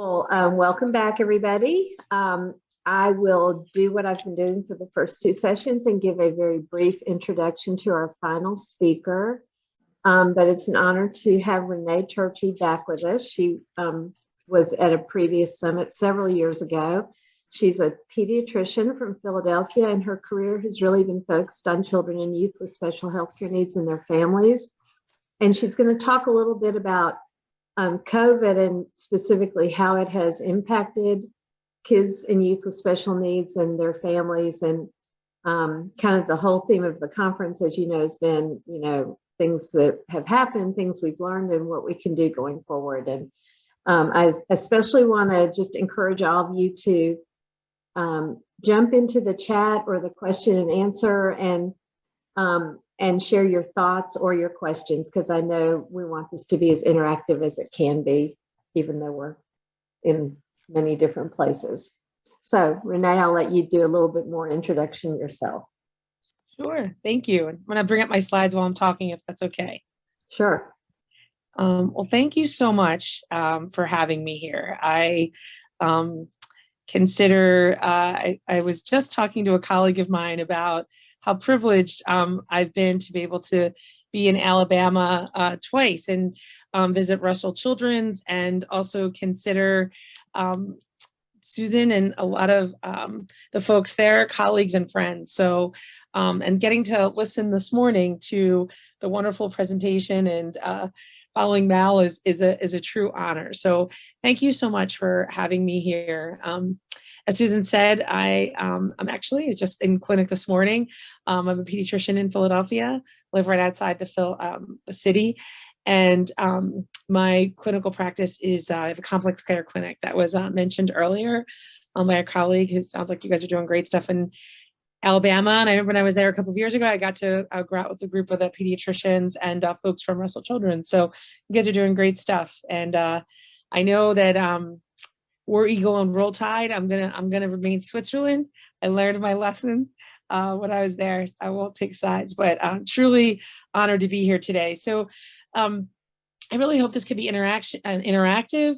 Well, welcome back, everybody. I will do what I've been doing for the first two sessions and give a very brief introduction to our final speaker. But it's an honor to have Renee Churchy back with us. She was at a previous summit several years ago. She's a pediatrician from Philadelphia, and her career has really been focused on children and youth with special healthcare needs and their families. And she's going to talk a little bit about COVID and specifically how it has impacted kids and youth with special needs and their families. And kind of the whole theme of the conference, as you know, has been, things that have happened, things we've learned, and what we can do going forward. And I especially want to just encourage all of you to jump into the chat or the question and answer and share your thoughts or your questions, because I know we want this to be as interactive as it can be, even though we're in many different places. So Renee, I'll let you do a little bit more introduction yourself. Sure, thank you. I'm going to bring up my slides while I'm talking, if that's okay. Sure. Well, thank you so much for having me here. I consider, I was just talking to a colleague of mine about how privileged I've been to be able to be in Alabama twice and visit Russell Children's, and also consider Susan and a lot of the folks there, colleagues and friends. So, and getting to listen this morning to the wonderful presentation and following Mal is a true honor. So thank you so much for having me here. As Susan said, I'm actually just in clinic this morning. I'm a pediatrician in Philadelphia, live right outside the city. And my clinical practice is I have a complex care clinic that was mentioned earlier by a colleague, who sounds like you guys are doing great stuff in Alabama. And I remember when I was there a couple of years ago, I got to go out with a group of the pediatricians and folks from Russell Children's. So you guys are doing great stuff. And I know that War Eagle and Roll Tide, I'm gonna remain Switzerland. I learned my lesson when I was there. I won't take sides, but I'm truly honored to be here today. So I really hope this could be interactive.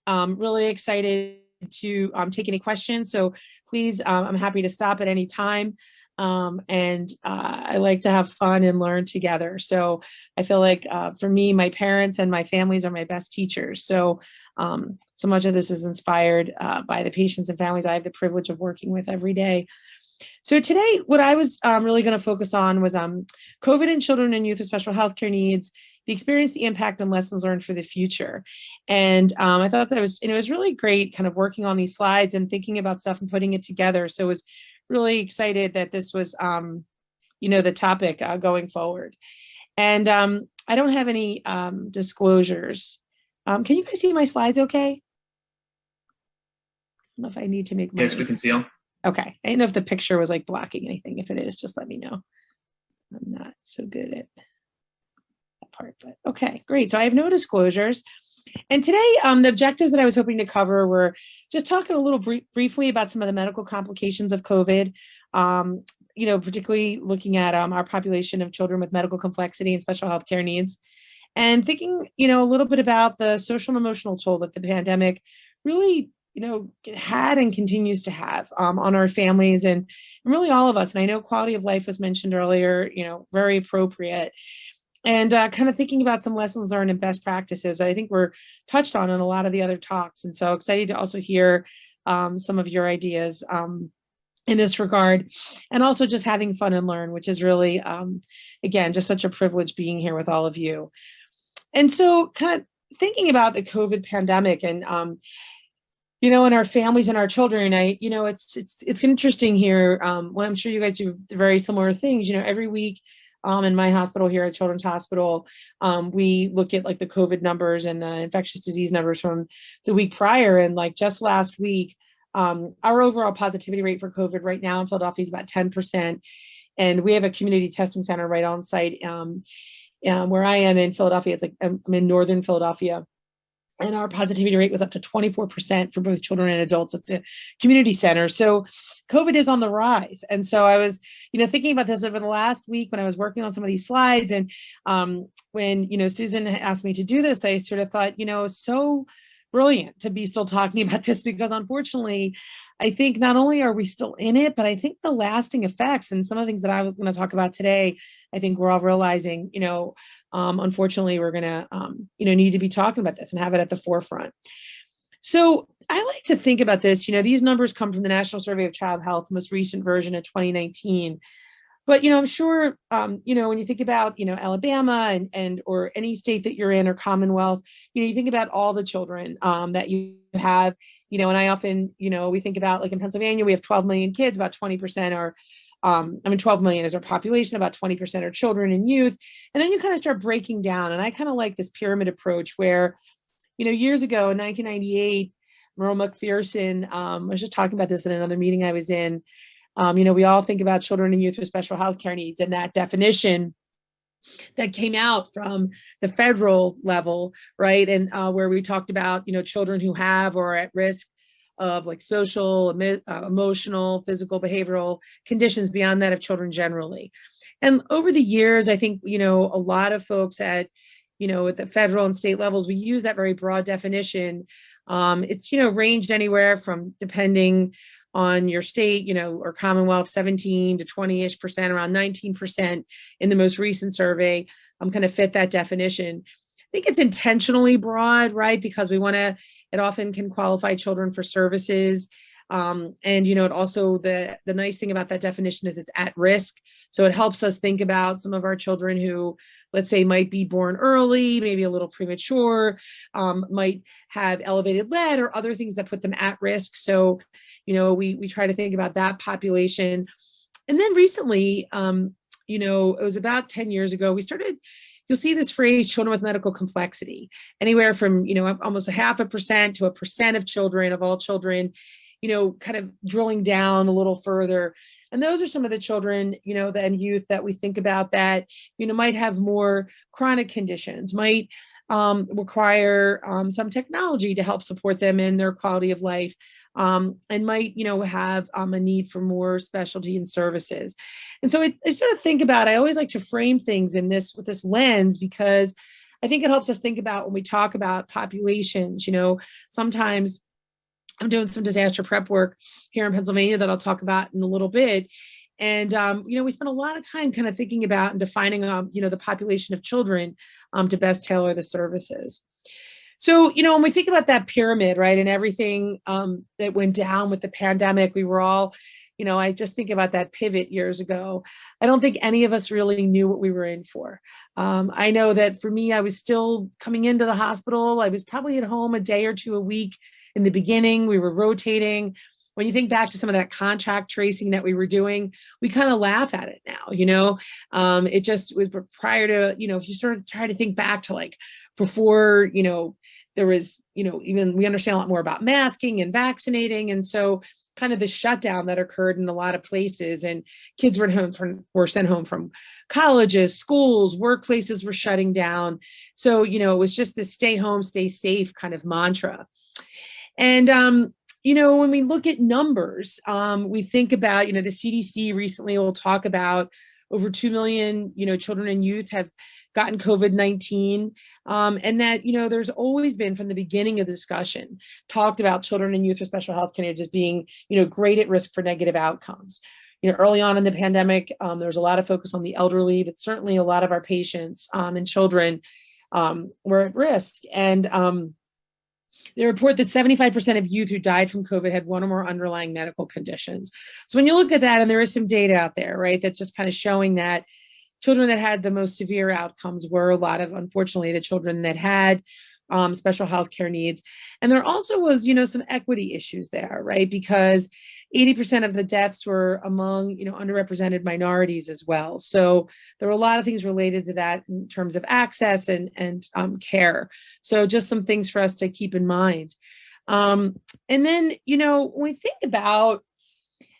Really excited to take any questions. So please, I'm happy to stop at any time. And I like to have fun and learn together. So I feel like for me, my parents and my families are my best teachers. So so much of this is inspired by the patients and families I have the privilege of working with every day. So today, what I was really going to focus on was COVID in children and youth with special healthcare needs, the experience, the impact, and lessons learned for the future. And I thought that it was really great kind of working on these slides and thinking about stuff and putting it together. So I was really excited that this was, the topic going forward. And I don't have any disclosures. Can you guys see my slides okay? I don't know if I need to make Yes, we can see them. Okay. I didn't know if the picture was like blocking anything. If it is, just let me know. I'm not so good at that part, but okay, great. So I have no disclosures. And today, the objectives that I was hoping to cover were just talking a little briefly about some of the medical complications of COVID, particularly looking at our population of children with medical complexity and special healthcare needs, and thinking, a little bit about the social and emotional toll that the pandemic really had and continues to have on our families and really all of us. And I know quality of life was mentioned earlier, very appropriate. And kind of thinking about some lessons learned and best practices that I think were touched on in a lot of the other talks. And so excited to also hear some of your ideas in this regard, and also just having fun and learn, which is really, again, just such a privilege being here with all of you. And so kind of thinking about the COVID pandemic and, and our families and our children, it's interesting here. Well, I'm sure you guys do very similar things, every week in my hospital here at Children's Hospital, we look at like the COVID numbers and the infectious disease numbers from the week prior. And like just last week, our overall positivity rate for COVID right now in Philadelphia is about 10%. And we have a community testing center right on site where I am in Philadelphia. It's like I'm in northern Philadelphia. And our positivity rate was up to 24% for both children and adults. It's a community center. So COVID is on the rise. And so I was, thinking about this over the last week when I was working on some of these slides. And when, Susan asked me to do this, I sort of thought, so brilliant to be still talking about this, because unfortunately, I think not only are we still in it, but I think the lasting effects and some of the things that I was going to talk about today, I think we're all realizing, unfortunately, we're going to, need to be talking about this and have it at the forefront. So I like to think about this, these numbers come from the National Survey of Child Health, most recent version of 2019. But, I'm sure, when you think about, Alabama and or any state that you're in or Commonwealth, you think about all the children that you have, and I often, we think about, like in Pennsylvania, we have 12 million kids, about 20% are 12 million is our population, about 20% are children and youth. And then you kind of start breaking down. And I kind of like this pyramid approach where, years ago in 1998, Merle McPherson, I was just talking about this in another meeting I was in. We all think about children and youth with special health care needs, and that definition that came out from the federal level, right? And where we talked about, children who have or are at risk of like social, emotional, physical, behavioral conditions beyond that of children generally. And over the years, I think, a lot of folks at the federal and state levels, we use that very broad definition. It's, ranged anywhere from, depending on your state, or Commonwealth, 17 to 20-ish%, around 19% in the most recent survey, kind of fit that definition. I think it's intentionally broad, right? Because it often can qualify children for services. And, it also, the nice thing about that definition is it's at risk. So it helps us think about some of our children who, let's say, might be born early, maybe a little premature, might have elevated lead or other things that put them at risk. So, we try to think about that population. And then recently, it was about 10 years ago, you'll see this phrase, children with medical complexity, anywhere from, almost 0.5% to 1% of children, of all children, kind of drilling down a little further. And those are some of the children, and youth that we think about that, might have more chronic conditions, might require some technology to help support them in their quality of life, and might, have a need for more specialty and services. And so I sort of think about, I always like to frame things with this lens, because I think it helps us think about when we talk about populations, sometimes I'm doing some disaster prep work here in Pennsylvania that I'll talk about in a little bit. And, we spend a lot of time kind of thinking about and defining, the population of children to best tailor the services. So, when we think about that pyramid, right, and everything that went down with the pandemic, we were all, I just think about that pivot years ago. I don't think any of us really knew what we were in for. I know that for me, I was still coming into the hospital. I was probably at home a day or two a week in the beginning. We were rotating. When you think back to some of that contact tracing that we were doing, we kind of laugh at it now, it just was prior to, if you sort of try to think back to like before, there was, even we understand a lot more about masking and vaccinating. And so kind of the shutdown that occurred in a lot of places, and kids were sent home from colleges, schools, workplaces were shutting down. So, it was just this stay home, stay safe kind of mantra. And, when we look at numbers, we think about, the CDC recently will talk about over 2 million, children and youth have gotten COVID-19. And that, there's always been from the beginning of the discussion talked about children and youth with special health care needs as being, great at risk for negative outcomes. Early on in the pandemic, there was a lot of focus on the elderly, but certainly a lot of our patients and children were at risk. And they report that 75% of youth who died from COVID had one or more underlying medical conditions. So when you look at that, and there is some data out there, right, that's just kind of showing that children that had the most severe outcomes were a lot of, unfortunately, the children that had special health care needs. And there also was, some equity issues there, right? Because 80% of the deaths were among, underrepresented minorities as well. So there were a lot of things related to that in terms of access and care. So just some things for us to keep in mind. And then, when we think about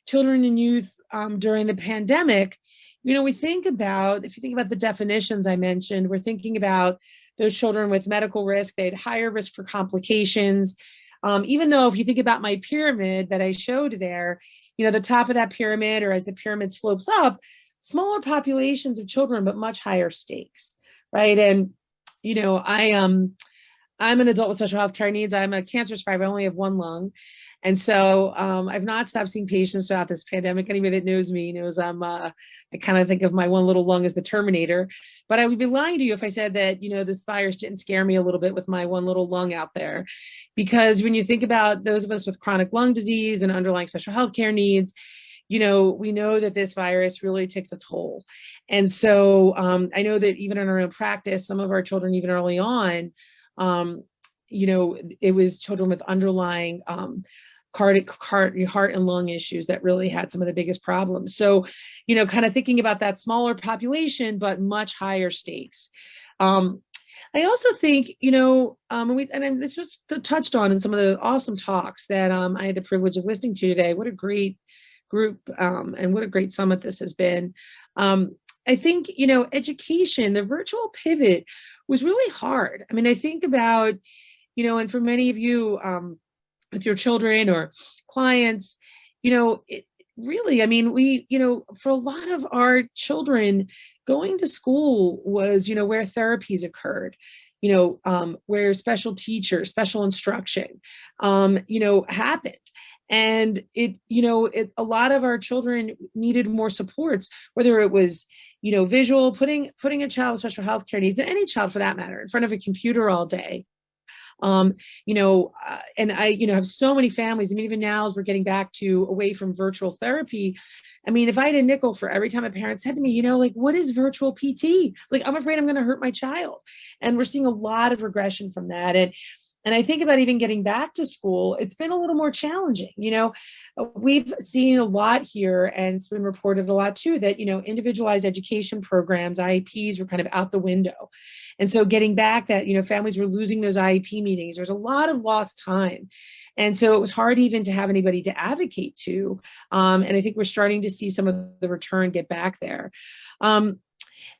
children and youth during the pandemic, we think about, if you think about the definitions I mentioned, we're thinking about those children with medical risk. They had higher risk for complications. Even though if you think about my pyramid that I showed there, the top of that pyramid, or as the pyramid slopes up, smaller populations of children, but much higher stakes, right? And, I'm an adult with special health care needs. I'm a cancer survivor. I only have one lung. And so I've not stopped seeing patients throughout this pandemic. Anybody that knows me knows I kind of think of my one little lung as the Terminator. But I would be lying to you if I said that, this virus didn't scare me a little bit with my one little lung out there. Because when you think about those of us with chronic lung disease and underlying special health care needs, we know that this virus really takes a toll. And so I know that even in our own practice, some of our children, even early on, it was children with underlying heart and lung issues that really had some of the biggest problems. So, kind of thinking about that smaller population, but much higher stakes. I also think, and this was touched on in some of the awesome talks that I had the privilege of listening to today. What a great group and what a great summit this has been. I think, education, the virtual pivot was really hard. I mean, I think about, and for many of you with your children or clients, it really, I mean, for a lot of our children, going to school was, where therapies occurred, where special teachers, special instruction, happened. And a lot of our children needed more supports, whether it was, visual, putting a child with special health care needs, and any child for that matter, in front of a computer all day. And I, have so many families. I mean, even now as we're getting back to away from virtual therapy, I mean, if I had a nickel for every time a parent said to me, what is virtual PT? Like, I'm afraid I'm going to hurt my child. And we're seeing a lot of regression from that. And I think about even getting back to school, it's been a little more challenging. We've seen a lot here, and it's been reported a lot too, that, individualized education programs, IEPs, were kind of out the window. And so getting back that, families were losing those IEP meetings. There's a lot of lost time. And so it was hard even to have anybody to advocate to. And I think we're starting to see some of the return get back there.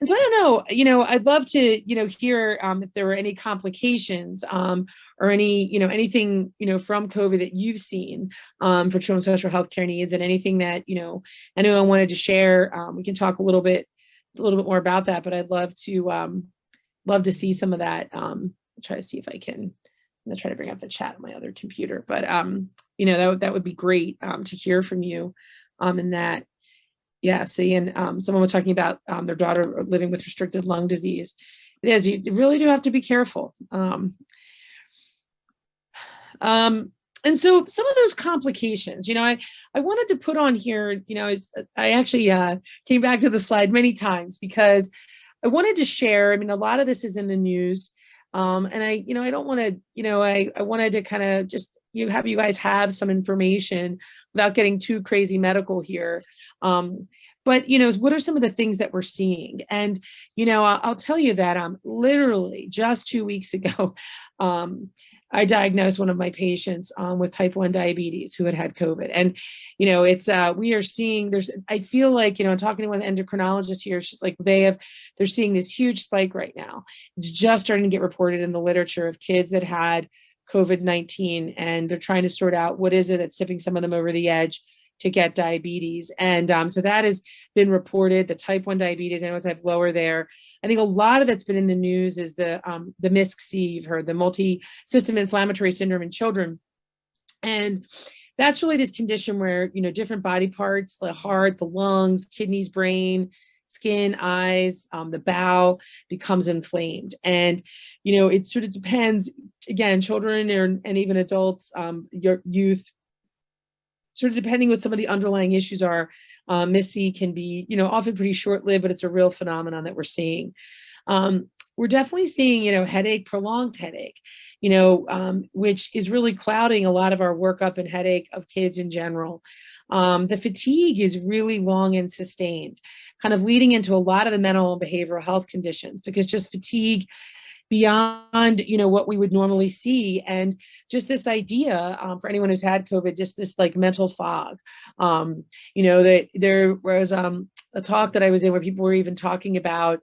And so I don't know, I'd love to, hear if there were any complications or any, anything, from COVID that you've seen for children with special health care needs, and anything that, anyone wanted to share. We can talk a little bit more about that, but I'd love to see some of that. I'll try to see if I can. I'm gonna try to bring up the chat on my other computer, but that would be great to hear from you in that. Yeah, see, and someone was talking about their daughter living with restricted lung disease. It is, you really do have to be careful. And so some of those complications, I wanted to put on here, I actually came back to the slide many times because I wanted to share, I mean, a lot of this is in the news. And I don't want to, I wanted to kind of just have you guys have some information without getting too crazy medical here. But, what are some of the things that we're seeing? And, I'll tell you that literally just 2 weeks ago, I diagnosed one of my patients with type 1 diabetes who had COVID. And, it's we are seeing I feel like, talking to one of the endocrinologists here, she's like, they're seeing this huge spike right now. It's just starting to get reported in the literature of kids that had COVID-19, and they're trying to sort out what is it that's tipping some of them over the edge to get diabetes. And so that has been reported, the type 1 diabetes. I know it's lower there. I think a lot of that's been in the news is the MISC-C, you've heard, the multi-system inflammatory syndrome in children. And that's really this condition where, different body parts, the heart, the lungs, kidneys, brain, skin, eyes, the bowel becomes inflamed. And, it sort of depends, again, children and even adults, your youth, sort of depending what some of the underlying issues are. MISC-C can be, often pretty short-lived, but it's a real phenomenon that we're seeing. We're definitely seeing, headache, prolonged headache, which is really clouding a lot of our workup and headache of kids in general. The fatigue is really long and sustained, kind of leading into a lot of the mental and behavioral health conditions, because just fatigue beyond, what we would normally see. And just this idea for anyone who's had COVID, just this like mental fog, that there was a talk that I was in where people were even talking about,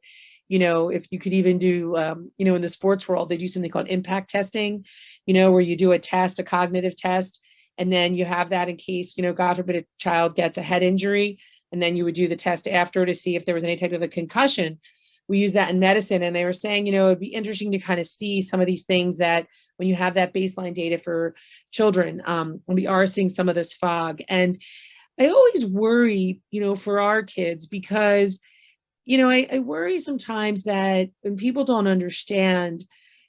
if you could even do, in the sports world, they do something called impact testing, where you do a cognitive test, and then you have that in case, God forbid, a child gets a head injury, and then you would do the test after to see if there was any type of a concussion. we use that in medicine. And they were saying, it'd be interesting to kind of see some of these things that when you have that baseline data for children, when we are seeing some of this fog. And I always worry, for our kids, because, I worry sometimes that when people don't understand,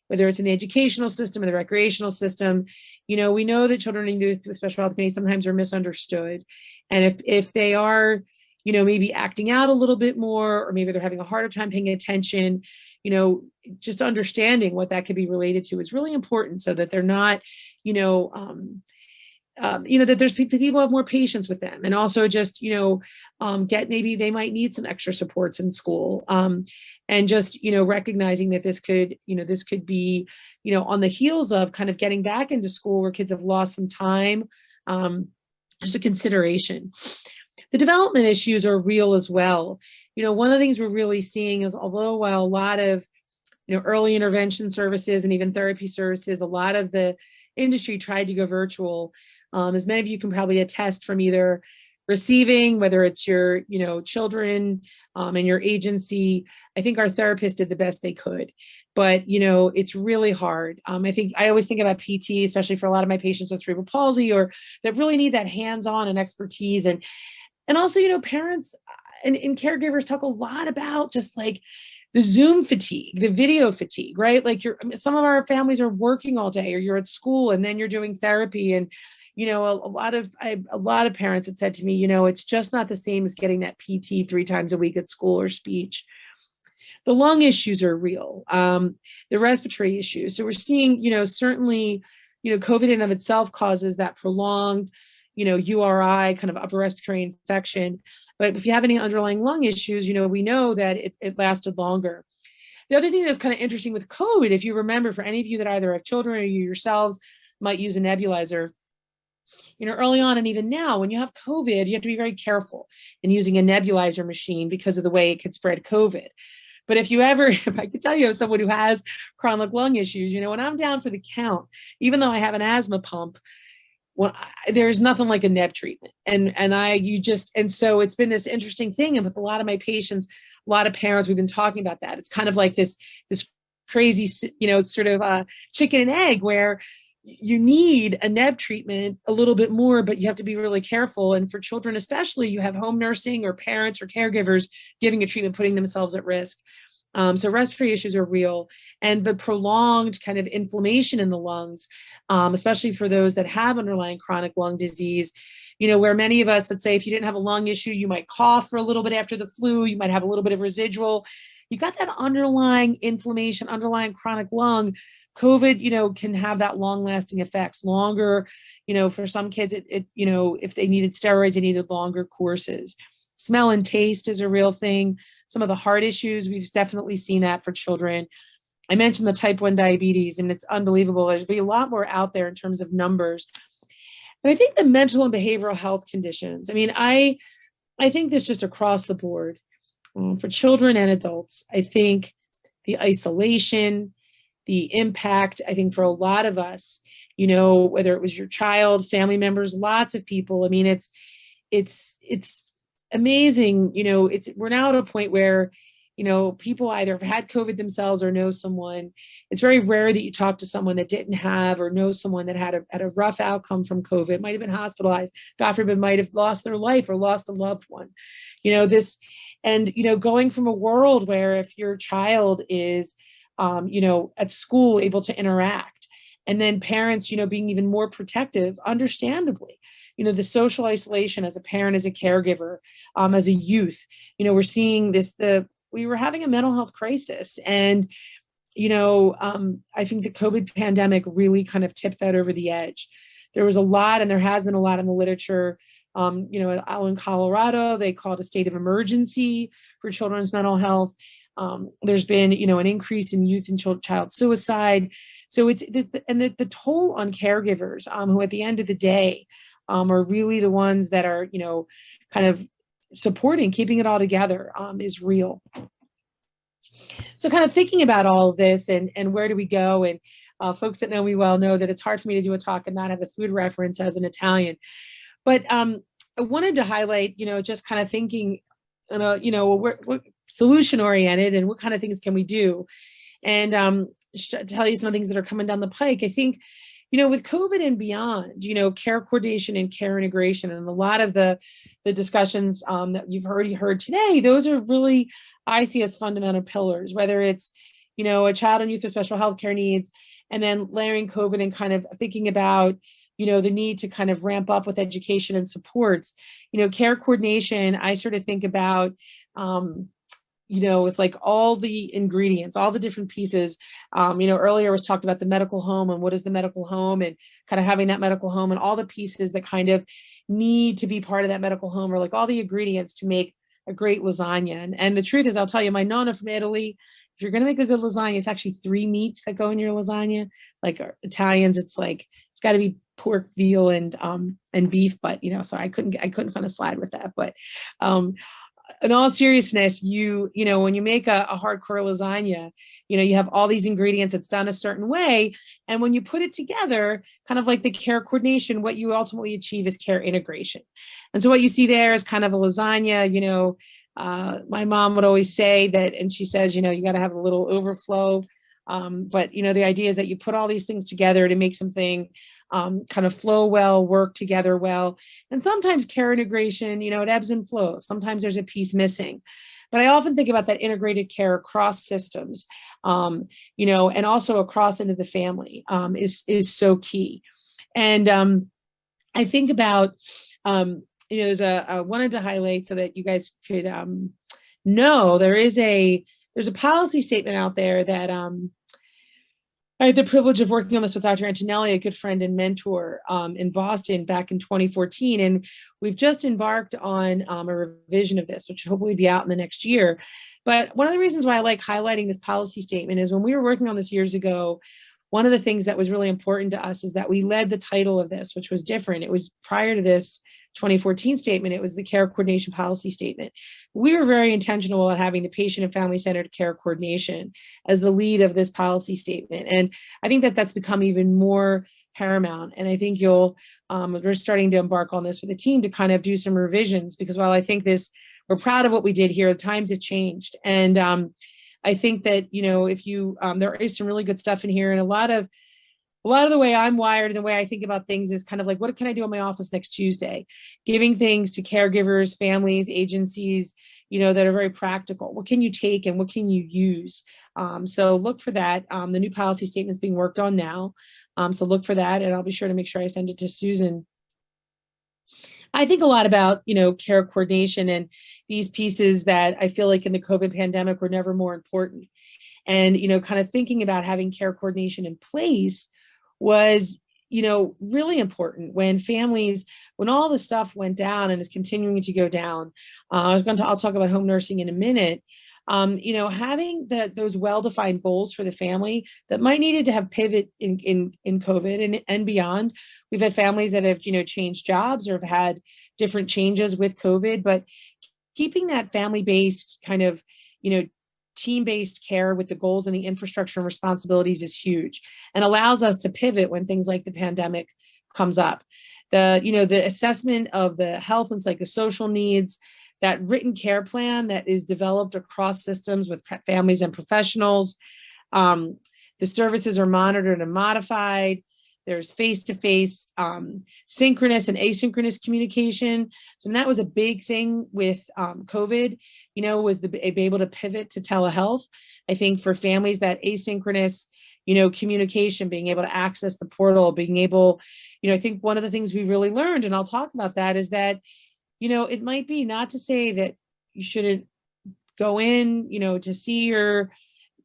whether it's in the educational system or the recreational system, we know that children and youth with special health needs sometimes are misunderstood. And if they are, maybe acting out a little bit more, or maybe they're having a harder time paying attention, just understanding what that could be related to is really important, so that they're not, that there's people have more patience with them, and also just, maybe they might need some extra supports in school, and just, recognizing that this could be, on the heels of kind of getting back into school where kids have lost some time, just a consideration. The development issues are real as well. One of the things we're really seeing is, although while a lot of, early intervention services and even therapy services, a lot of the industry tried to go virtual, as many of you can probably attest from either receiving, whether it's your, children and your agency. I think our therapists did the best they could, but, it's really hard. I always think about PT, especially for a lot of my patients with cerebral palsy, or that really need that hands-on and expertise. And also, parents and caregivers talk a lot about just like the Zoom fatigue, the video fatigue, right? Like some of our families are working all day, or you're at school and then you're doing therapy. And, a lot of parents had said to me, it's just not the same as getting that PT 3 times a week at school or speech. The lung issues are real, the respiratory issues. So we're seeing, certainly, COVID in and of itself causes that prolonged, URI, kind of upper respiratory infection. But if you have any underlying lung issues, we know that it lasted longer. The other thing that's kind of interesting with COVID, if you remember, for any of you that either have children or you yourselves might use a nebulizer, early on and even now, when you have COVID, you have to be very careful in using a nebulizer machine because of the way it could spread COVID. But if I could tell you of someone who has chronic lung issues, when I'm down for the count, even though I have an asthma pump, there's nothing like a neb treatment. And so it's been this interesting thing. And with a lot of my patients, a lot of parents, we've been talking about that. It's kind of like this crazy, sort of chicken and egg, where you need a neb treatment a little bit more, but you have to be really careful. And for children, especially, you have home nursing or parents or caregivers giving a treatment, putting themselves at risk. So respiratory issues are real, and the prolonged kind of inflammation in the lungs, especially for those that have underlying chronic lung disease, where many of us, let's say, if you didn't have a lung issue, you might cough for a little bit after the flu, you might have a little bit of residual. You got that underlying inflammation, underlying chronic lung. COVID, can have that long-lasting effects, longer, for some kids, if they needed steroids, they needed longer courses. Smell and taste is a real thing. Some of the heart issues, we've definitely seen that for children. I mentioned the type 1 diabetes, and it's unbelievable. There's be a lot more out there in terms of numbers. And I think the mental and behavioral health conditions, I think this just across the board, for children and adults. I think the isolation, the impact, I think for a lot of us, whether it was your child, family members, lots of people, it's amazing. We're now at a point where, people either have had COVID themselves or know someone. It's very rare that you talk to someone that didn't have, or know someone that had a rough outcome from COVID, might have been hospitalized, God forbid, might have lost their life or lost a loved one. Going from a world where if your child is, at school able to interact, and then parents, being even more protective, understandably, the social isolation as a parent, as a caregiver, as a youth, we're seeing we were having a mental health crisis. And, I think the COVID pandemic really kind of tipped that over the edge. There was a lot, and there has been a lot in the literature. In Colorado, they called a state of emergency for children's mental health. There's been, an increase in youth and child suicide. So the toll on caregivers, who at the end of the day, are really the ones that are, kind of supporting, keeping it all together, is real. So kind of thinking about all of this and where do we go? And folks that know me well know that it's hard for me to do a talk and not have a food reference as an Italian. But I wanted to highlight, just kind of thinking, solution oriented and what kind of things can we do. And tell you some things that are coming down the pike. I think, with COVID and beyond, care coordination and care integration, and a lot of the discussions that you've already heard today, those are really, I see as fundamental pillars, whether it's, a child and youth with special health care needs, and then layering COVID and kind of thinking about, the need to kind of ramp up with education and supports, care coordination. I sort of think about, it's like all the ingredients, all the different pieces. Earlier was talked about the medical home and what is the medical home, and kind of having that medical home and all the pieces that kind of need to be part of that medical home, or like all the ingredients to make a great lasagna. And the truth is, I'll tell you, my nonna from Italy, if you're going to make a good lasagna, it's actually 3 meats that go in your lasagna. Like Italians, it's got to be pork, veal, and beef. But so I couldn't find a slide with that. But in all seriousness, when you make a hardcore lasagna, you have all these ingredients, it's done a certain way. And when you put it together, kind of like the care coordination, what you ultimately achieve is care integration. And so what you see there is kind of a lasagna. My mom would always say that, and she says, you got to have a little overflow. But the idea is that you put all these things together to make something kind of flow well, work together well. And sometimes care integration, it ebbs and flows. Sometimes there's a piece missing. But I often think about that integrated care across systems, and also across into the family is so key. And I think about, I wanted to highlight so that you guys could know there's a policy statement out there that I had the privilege of working on this with Dr. Antonelli, a good friend and mentor in Boston back in 2014. And we've just embarked on a revision of this, which will hopefully be out in the next year. But one of the reasons why I like highlighting this policy statement is when we were working on this years ago, one of the things that was really important to us is that we led the title of this, which was different. It was prior to this 2014 statement, it was the care coordination policy statement. We were very intentional about having the patient and family-centered care coordination as the lead of this policy statement. And I think that that's become even more paramount. And I think we're starting to embark on this with the team to kind of do some revisions, because while I think we're proud of what we did here, the times have changed. And I think that, if there is some really good stuff in here, and a lot of the way I'm wired and the way I think about things is kind of like, what can I do in my office next Tuesday? Giving things to caregivers, families, agencies, that are very practical. What can you take and what can you use? So look for that. The new policy statement is being worked on now. So look for that, and I'll be sure to make sure I send it to Susan. I think a lot about, care coordination and these pieces that I feel like in the COVID pandemic were never more important. And, kind of thinking about having care coordination in place was, really important when all the stuff went down and is continuing to go down. I'll talk about home nursing in a minute. Having those well-defined goals for the family that might needed to have pivot in COVID and beyond. We've had families that have, changed jobs or have had different changes with COVID, but keeping that family-based kind of, team-based care with the goals and the infrastructure and responsibilities is huge, and allows us to pivot when things like the pandemic comes up. The assessment of the health and psychosocial needs, that written care plan that is developed across systems with families and professionals. The services are monitored and modified. There's face-to-face, synchronous and asynchronous communication. So that was a big thing with COVID, was to be able to pivot to telehealth. I think for families, that asynchronous, communication, being able to access the portal, being able, I think one of the things we really learned, and I'll talk about that, is that, it might be not to say that you shouldn't go in, to see your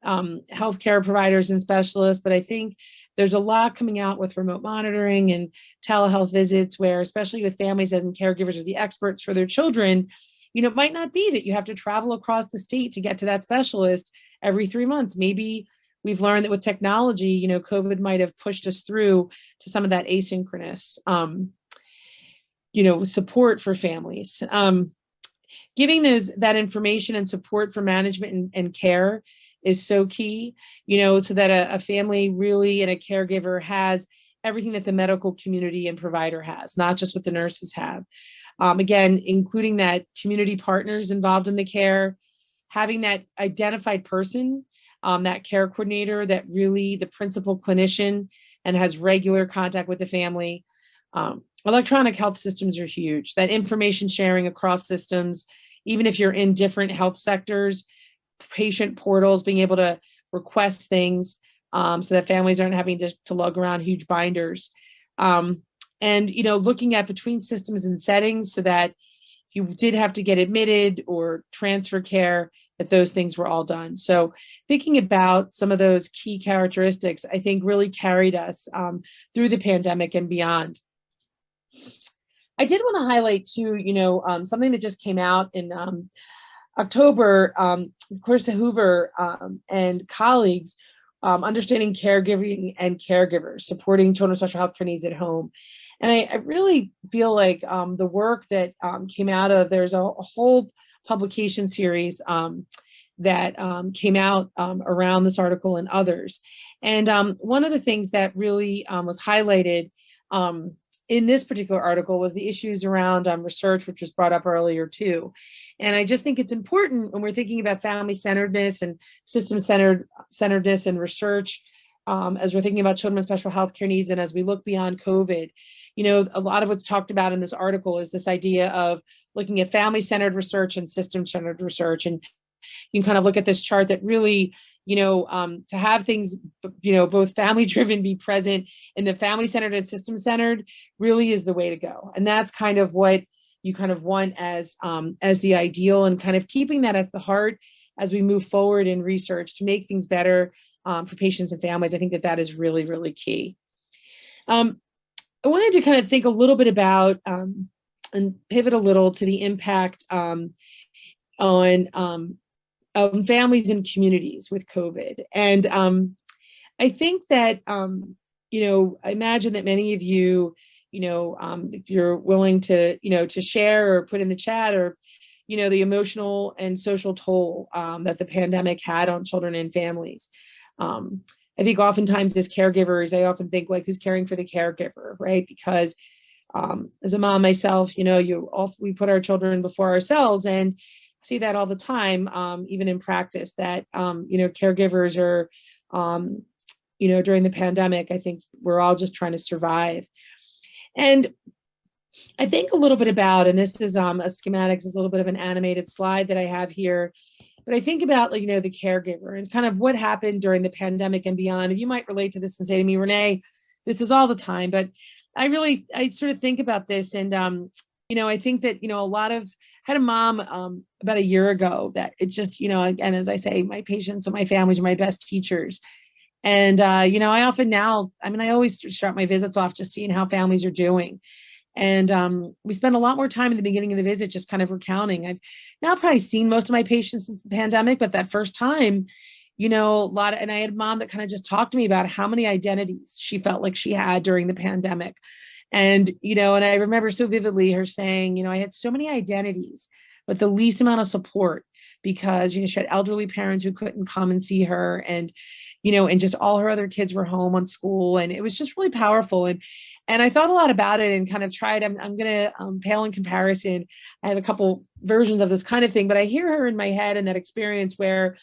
healthcare providers and specialists, but I think there's a lot coming out with remote monitoring and telehealth visits where, especially with families and caregivers are the experts for their children, it might not be that you have to travel across the state to get to that specialist every 3 months. Maybe we've learned that with technology, COVID might have pushed us through to some of that asynchronous support for families. Giving that information and support for management and care is so key, so that a family really and a caregiver has everything that the medical community and provider has, not just what the nurses have. Again, including that community partners involved in the care, having that identified person, that care coordinator, that really the principal clinician and has regular contact with the family. Electronic health systems are huge. That information sharing across systems, even if you're in different health sectors, patient portals, being able to request things so that families aren't having to lug around huge binders. And, looking at between systems and settings so that if you did have to get admitted or transfer care, that those things were all done. So thinking about some of those key characteristics, I think really carried us through the pandemic and beyond. I did want to highlight too, something that just came out in October, of course, Hoover and colleagues, understanding caregiving and caregivers, supporting children with special health care needs at home. And I really feel like the work that came out of, there's a whole publication series that came out around this article and others. And one of the things that really was highlighted in this particular article was the issues around research, which was brought up earlier too. And I just think it's important when we're thinking about family-centeredness and system-centeredness and research, as we're thinking about children with special health care needs, and as we look beyond COVID, a lot of what's talked about in this article is this idea of looking at family-centered research and system-centered research. And you can kind of look at this chart that really, to have things, both family-driven be present in the family-centered and system-centered really is the way to go. And that's kind of what you kind of want as the ideal, and kind of keeping that at the heart as we move forward in research to make things better for patients and families. I think that is really, really key. I wanted to kind of think a little bit about and pivot a little to the impact on families and communities with COVID. And I think that, I imagine that many of you, if you're willing to, to share or put in the chat, or, the emotional and social toll that the pandemic had on children and families. I think oftentimes as caregivers, I often think like, who's caring for the caregiver, right? Because as a mom myself, we put our children before ourselves, and see that all the time, even in practice, that, caregivers are, during the pandemic, I think we're all just trying to survive. And I think a little bit about, and this is a schematic, is a little bit of an animated slide that I have here, but I think about, the caregiver and kind of what happened during the pandemic and beyond. And you might relate to this and say to me, Renee, this is all the time, but I sort of think about this. And, I think that, I had a mom about a year ago that it just, again, as I say, my patients and my families are my best teachers. And, I often now, I always start my visits off just seeing how families are doing. And we spend a lot more time in the beginning of the visit just kind of recounting. I've now probably seen most of my patients since the pandemic, but that first time, and I had a mom that kind of just talked to me about how many identities she felt like she had during the pandemic. And, and I remember so vividly her saying, I had so many identities, but the least amount of support, because, she had elderly parents who couldn't come and see her, and, and just all her other kids were home on school. And it was just really powerful. And I thought a lot about it and kind of tried, I'm going to pale in comparison. I have a couple versions of this kind of thing, but I hear her in my head in that experience where,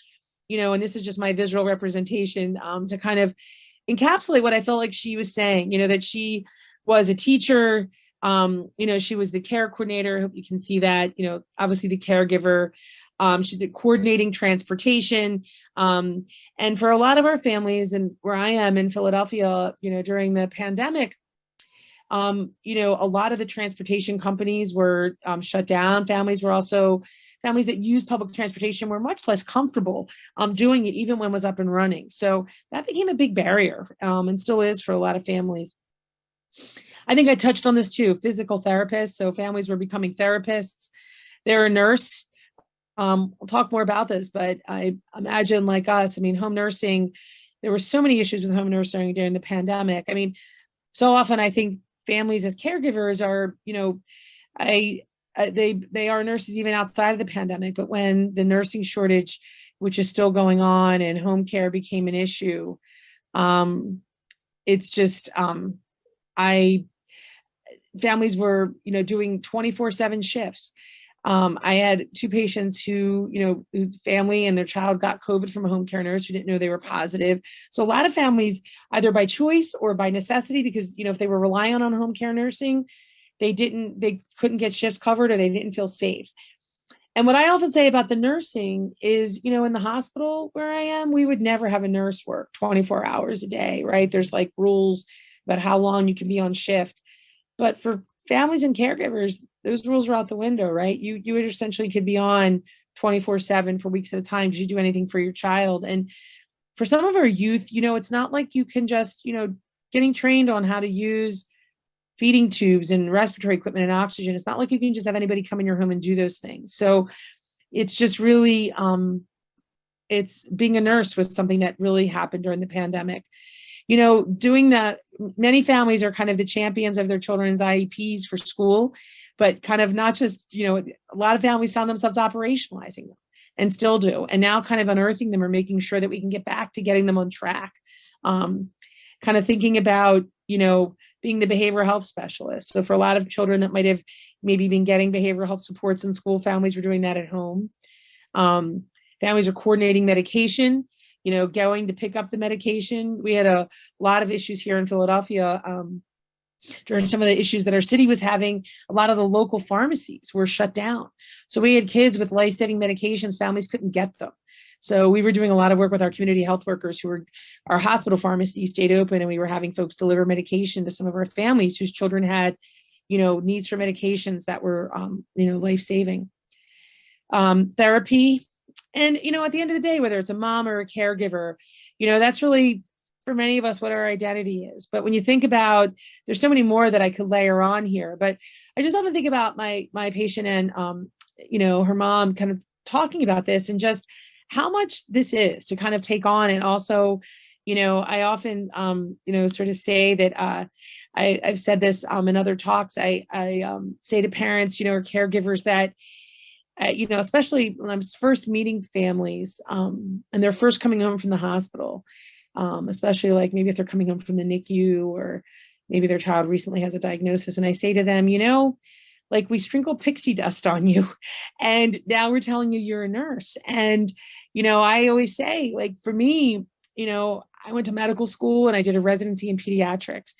and this is just my visual representation to kind of encapsulate what I felt like she was saying, that she was a teacher, she was the care coordinator. I hope you can see that, obviously the caregiver. She did coordinating transportation. And for a lot of our families, and where I am in Philadelphia, during the pandemic, a lot of the transportation companies were shut down. Families that used public transportation were much less comfortable doing it, even when it was up and running. So that became a big barrier, and still is for a lot of families. I think I touched on this too, physical therapists. So families were becoming therapists. They're a nurse. We'll talk more about this, but I imagine like us, home nursing, there were so many issues with home nursing during the pandemic. So often I think families as caregivers are, they are nurses even outside of the pandemic, but when the nursing shortage, which is still going on, and home care became an issue, it's just, families were, doing 24/7 shifts. I had two patients who, whose family and their child got COVID from a home care nurse who didn't know they were positive. So a lot of families, either by choice or by necessity, because, if they were relying on home care nursing, they couldn't get shifts covered or they didn't feel safe. And what I often say about the nursing is, in the hospital where I am, we would never have a nurse work 24 hours a day, right? There's like rules about how long you can be on shift. But for families and caregivers, those rules are out the window, right? You essentially could be on 24/7 for weeks at a time because you do anything for your child. And for some of our youth, it's not like you can just, getting trained on how to use feeding tubes and respiratory equipment and oxygen. It's not like you can just have anybody come in your home and do those things. So it's just really, it's being a nurse was something that really happened during the pandemic. Doing that, many families are kind of the champions of their children's IEPs for school, but kind of not just, a lot of families found themselves operationalizing them and still do. And now kind of unearthing them or making sure that we can get back to getting them on track. Kind of thinking about, being the behavioral health specialist. So for a lot of children that might have maybe been getting behavioral health supports in school, families were doing that at home. Families are coordinating medication, going to pick up the medication. We had a lot of issues here in Philadelphia during some of the issues that our city was having. A lot of the local pharmacies were shut down. So we had kids with life-saving medications, families couldn't get them. So we were doing a lot of work with our community health workers our hospital pharmacy stayed open, and we were having folks deliver medication to some of our families whose children had, needs for medications that were, life-saving. Therapy. And, at the end of the day, whether it's a mom or a caregiver, that's really, for many of us, what our identity is. But when you think about, there's so many more that I could layer on here, but I just often think about my patient and, her mom kind of talking about this and just how much this is to kind of take on. And also, I often, sort of say that I've said this in other talks. I say to parents, or caregivers that, especially when I'm first meeting families and they're first coming home from the hospital, especially like maybe if they're coming home from the NICU or maybe their child recently has a diagnosis. And I say to them, like we sprinkle pixie dust on you and now we're telling you you're a nurse. And, I always say, like, for me, I went to medical school and I did a residency in pediatrics.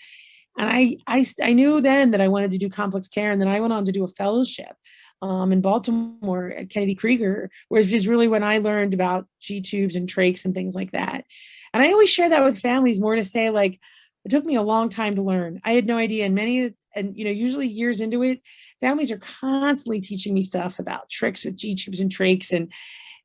And I knew then that I wanted to do complex care. And then I went on to do a fellowship in Baltimore at Kennedy Krieger, which is really when I learned about G tubes and trachs and things like that. And I always share that with families, more to say, like, it took me a long time to learn. I had no idea. And usually years into it, families are constantly teaching me stuff about tricks with G tubes and trachs. And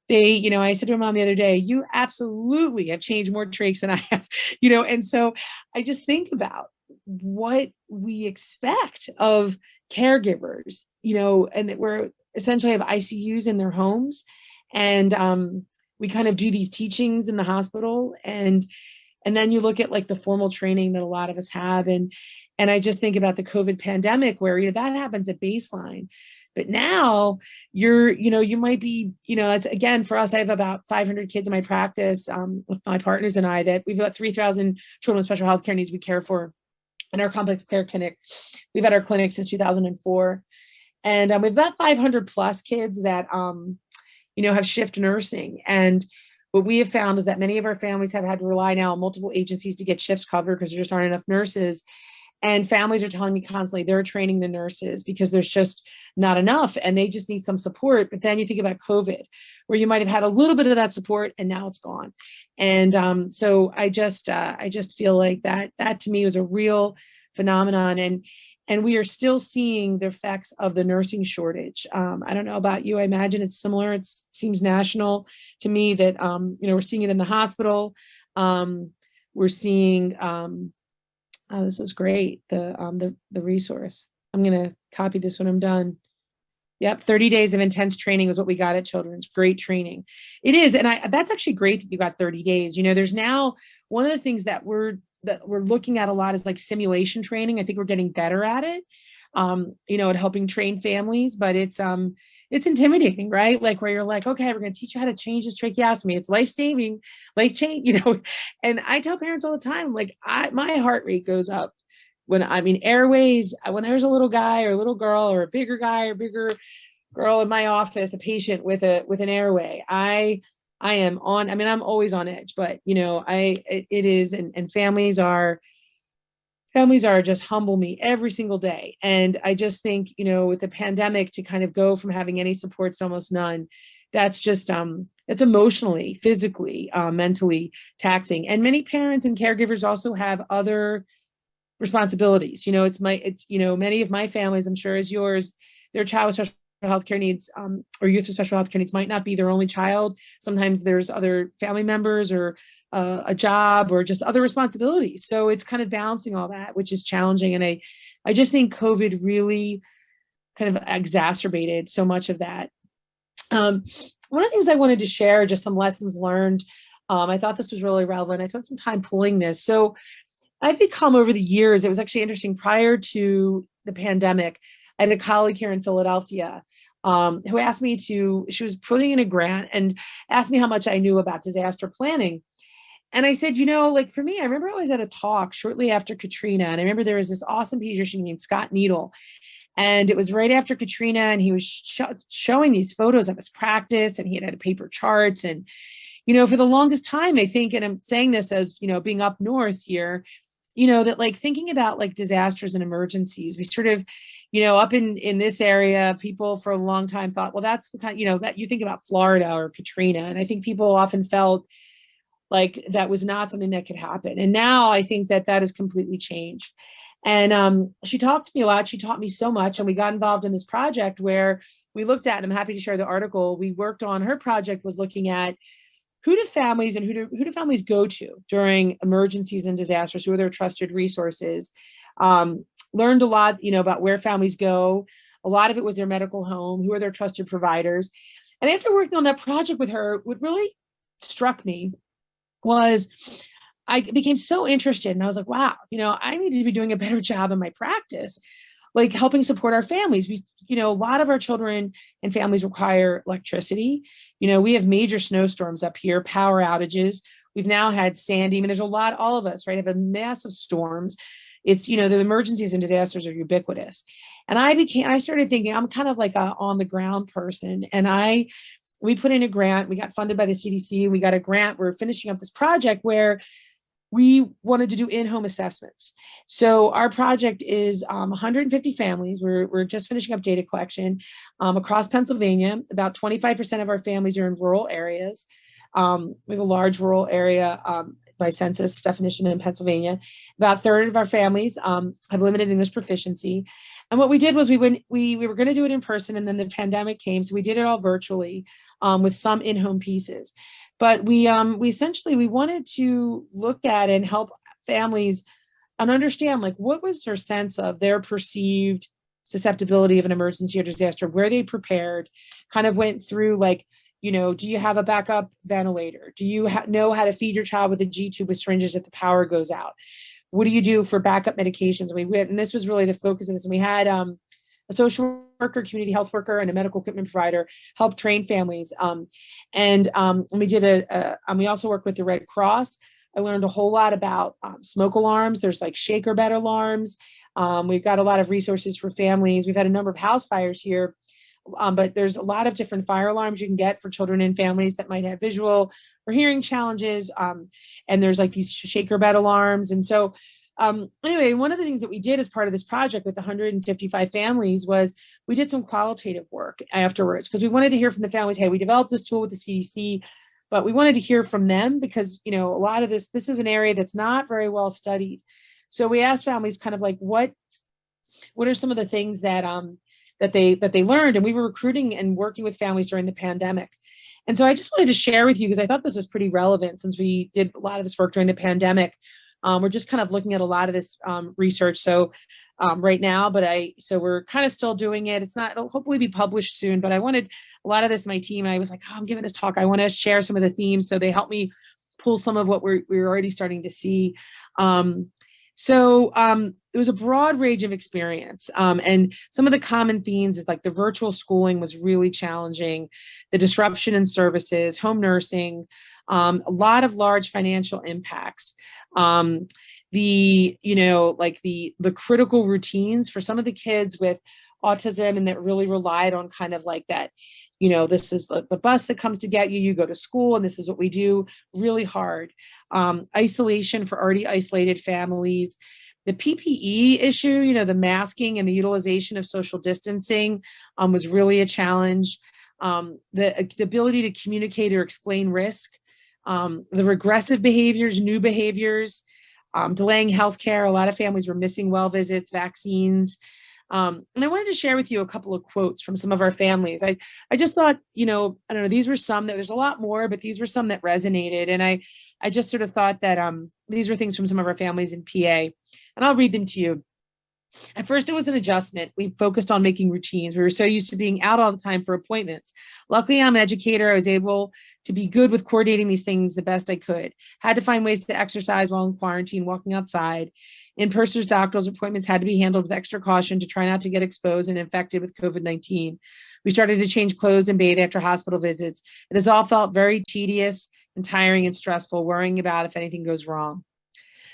they, I said to my mom the other day, you absolutely have changed more trachs than I have, and so I just think about what we expect of caregivers, and that we're essentially have ICUs in their homes. And we kind of do these teachings in the hospital. And then you look at like the formal training that a lot of us have. And I just think about the COVID pandemic where, that happens at baseline. But now you might be, it's again, for us, I have about 500 kids in my practice with my partners and I, that we've got 3,000 children with special health care needs we care for in our complex care clinic. We've had our clinic since 2004. And we've got 500 plus kids that, have shift nursing. And what we have found is that many of our families have had to rely now on multiple agencies to get shifts covered because there just aren't enough nurses. And families are telling me constantly they're training the nurses because there's just not enough and they just need some support. But then you think about COVID, where you might have had a little bit of that support and now it's gone. And so I just feel like that to me was a real phenomenon. And we are still seeing the effects of the nursing shortage. I don't know about you. I imagine it's similar. It seems national to me that, we're seeing it in the hospital. We're seeing, oh, this is great. The resource. I'm going to copy this when I'm done. Yep. 30 days of intense training is what we got at Children's. Great training. It is. And that's actually great that you got 30 days. There's now one of the things that we're looking at a lot is like simulation training. I think we're getting better at it, at helping train families, but it's intimidating, right? Like where you're like, okay, we're going to teach you how to change this tracheostomy. It's life-saving, life-change, and I tell parents all the time, like my heart rate goes up when airways, when there's a little guy or a little girl or a bigger guy or bigger girl in my office, a patient with an airway. I am on, I mean, I'm always on edge, but it is, and families are just humble me every single day. And I just think, with the pandemic, to kind of go from having any supports to almost none, that's just, it's emotionally, physically, mentally taxing. And many parents and caregivers also have other responsibilities. Many of my families, I'm sure as yours, their child with special healthcare needs, or youth with special healthcare needs might not be their only child. Sometimes there's other family members or a job or just other responsibilities. So it's kind of balancing all that, which is challenging. And I just think COVID really kind of exacerbated so much of that. One of the things I wanted to share, just some lessons learned. I thought this was really relevant. I spent some time pulling this. So I've become, over the years, it was actually interesting, prior to the pandemic, I had a colleague here in Philadelphia who asked me she was putting in a grant and asked me how much I knew about disaster planning. And I said, for me, I remember I was at a talk shortly after Katrina, and I remember there was this awesome pediatrician named Scott Needle. And it was right after Katrina, and he was showing these photos of his practice, and he had paper charts. And, for the longest time, I think, and I'm saying this as, being up north here, that thinking about disasters and emergencies, we sort of, up in this area, people for a long time thought, well, that's the kind, that you think about Florida or Katrina. And I think people often felt like that was not something that could happen. And now I think that has completely changed. And she talked to me a lot. She taught me so much. And we got involved in this project where we looked at, and I'm happy to share the article we worked on. Her project was looking at who do families go to during emergencies and disasters? Who are their trusted resources? Learned a lot, about where families go. A lot of it was their medical home. Who are their trusted providers? And after working on that project with her, what really struck me was I became so interested, and I was like, wow, I need to be doing a better job in my practice, helping support our families. A lot of our children and families require electricity. We have major snowstorms up here, power outages. We've now had Sandy. I mean, there's a lot, all of us, right, have a massive storms. It's, the emergencies and disasters are ubiquitous. And I started thinking, I'm kind of like a on the ground person. And we put in a grant, we got funded by the CDC. We got a grant. We're finishing up this project where we wanted to do in-home assessments. So our project is 150 families. We're just finishing up data collection across Pennsylvania. About 25% of our families are in rural areas. We have a large rural area by census definition in Pennsylvania. About a third of our families have limited English proficiency. And what we did was we were going to do it in person, and then the pandemic came, so we did it all virtually with some in-home pieces. But we essentially wanted to look at and help families and understand what was their sense of their perceived susceptibility of an emergency or disaster, where they prepared, kind of went through do you have a backup ventilator? Do you know how to feed your child with a G-tube with syringes if the power goes out? What do you do for backup medications? And this was really the focus of this. And we had a social worker, community health worker, and a medical equipment provider help train families. And we did we also worked with the Red Cross. I learned a whole lot about smoke alarms. There's shaker bed alarms. We've got a lot of resources for families. We've had a number of house fires here. But there's a lot of different fire alarms you can get for children and families that might have visual or hearing challenges. And there's these shaker bed alarms. And so anyway, one of the things that we did as part of this project with 155 families was we did some qualitative work afterwards, because we wanted to hear from the families. Hey, we developed this tool with the CDC, but we wanted to hear from them because, a lot of this is an area that's not very well studied. So we asked families kind of what are some of the things that they learned, and we were recruiting and working with families during the pandemic. And so I just wanted to share with you, because I thought this was pretty relevant since we did a lot of this work during the pandemic. We're just kind of looking at a lot of this research. So right now, so we're kind of still doing it. It'll hopefully be published soon, but I wanted a lot of this, my team, and I was like, I'm giving this talk. I want to share some of the themes. So they helped me pull some of what we're already starting to see. So it was a broad range of experience. And some of the common themes is the virtual schooling was really challenging, the disruption in services, home nursing, a lot of large financial impacts. The critical routines for some of the kids with autism and that really relied on kind of like that, this is the bus that comes to get you, you go to school and this is what we do, really hard. Isolation for already isolated families. The PPE issue, the masking and the utilization of social distancing was really a challenge. The ability to communicate or explain risk, the regressive behaviors, new behaviors, delaying healthcare. A lot of families were missing well visits, vaccines. And I wanted to share with you a couple of quotes from some of our families. I just thought, I don't know, these were some that there's a lot more, but these were some that resonated. And I just sort of thought that these were things from some of our families in PA. And I'll read them to you. At first, it was an adjustment. We focused on making routines. We were so used to being out all the time for appointments. Luckily, I'm an educator. I was able to be good with coordinating these things the best I could. Had to find ways to exercise while in quarantine, walking outside. In-person doctor's appointments had to be handled with extra caution to try not to get exposed and infected with COVID-19. We started to change clothes and bathe after hospital visits. It has all felt very tedious and tiring and stressful, worrying about if anything goes wrong.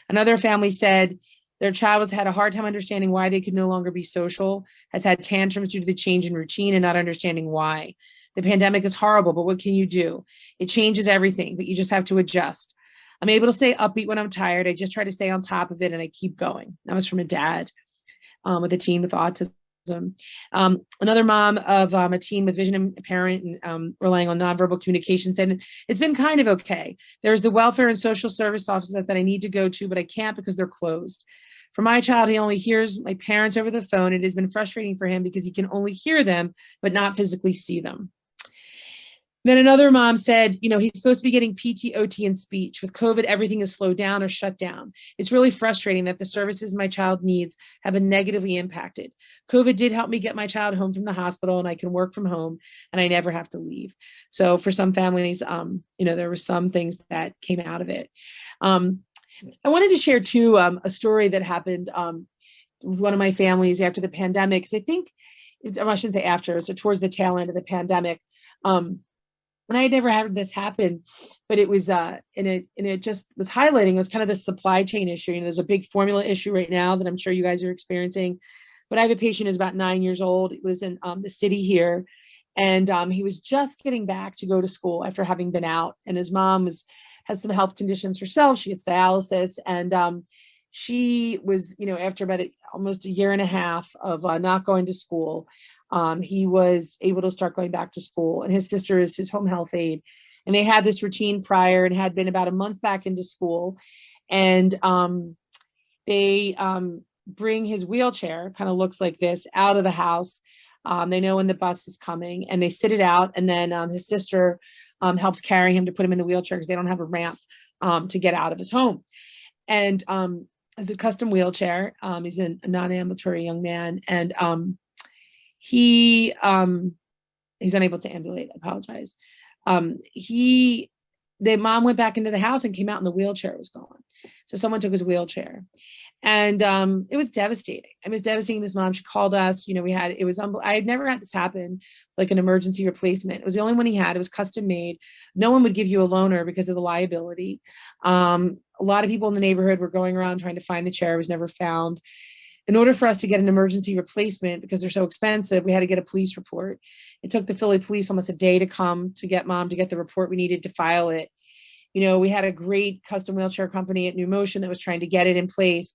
Another family said, their child has had a hard time understanding why they could no longer be social, has had tantrums due to the change in routine and not understanding why. The pandemic is horrible, but what can you do? It changes everything, but you just have to adjust. I'm able to stay upbeat when I'm tired. I just try to stay on top of it and I keep going. That was from a dad with a teen with autism. Another mom of a teen with vision impairment and relying on nonverbal communication said, it's been kind of okay. There's the welfare and social service offices that I need to go to, but I can't because they're closed. For my child, he only hears my parents over the phone. It has been frustrating for him because he can only hear them, but not physically see them. Then another mom said, he's supposed to be getting PT, OT, and speech. With COVID, everything is slowed down or shut down. It's really frustrating that the services my child needs have been negatively impacted. COVID did help me get my child home from the hospital and I can work from home and I never have to leave. So for some families, there were some things that came out of it. I wanted to share too, a story that happened with one of my families after the pandemic. Because I think, I shouldn't say after, so towards the tail end of the pandemic. And I had never had this happen, but it was, and it just was highlighting, it was kind of the supply chain issue. There's a big formula issue right now that I'm sure you guys are experiencing. But I have a patient who's about 9 years old. He lives in the city here. And he was just getting back to go to school after having been out. And his mom has some health conditions herself. She gets dialysis. And she was, after about almost a year and a half of not going to school, he was able to start going back to school. And his sister is his home health aide. And they had this routine prior and had been about a month back into school. And they bring his wheelchair, kind of looks like this, out of the house. They know when the bus is coming and they sit it out. And then his sister helps carry him to put him in the wheelchair because they don't have a ramp to get out of his home. And it's a custom wheelchair. He's a non-ambulatory young man. And he's unable to ambulate. I apologize. The mom went back into the house and came out and the wheelchair was gone. So someone took his wheelchair. And it was devastating. It was devastating. This mom, she called us, I had never had this happen, like an emergency replacement. It was the only one he had. It was custom made. No one would give you a loaner because of the liability. A lot of people in the neighborhood were going around trying to find the chair. It was never found. In order for us to get an emergency replacement, because they're so expensive, we had to get a police report. It took the Philly police almost a day to come to get mom to get the report we needed to file it. We had a great custom wheelchair company at New Motion that was trying to get it in place,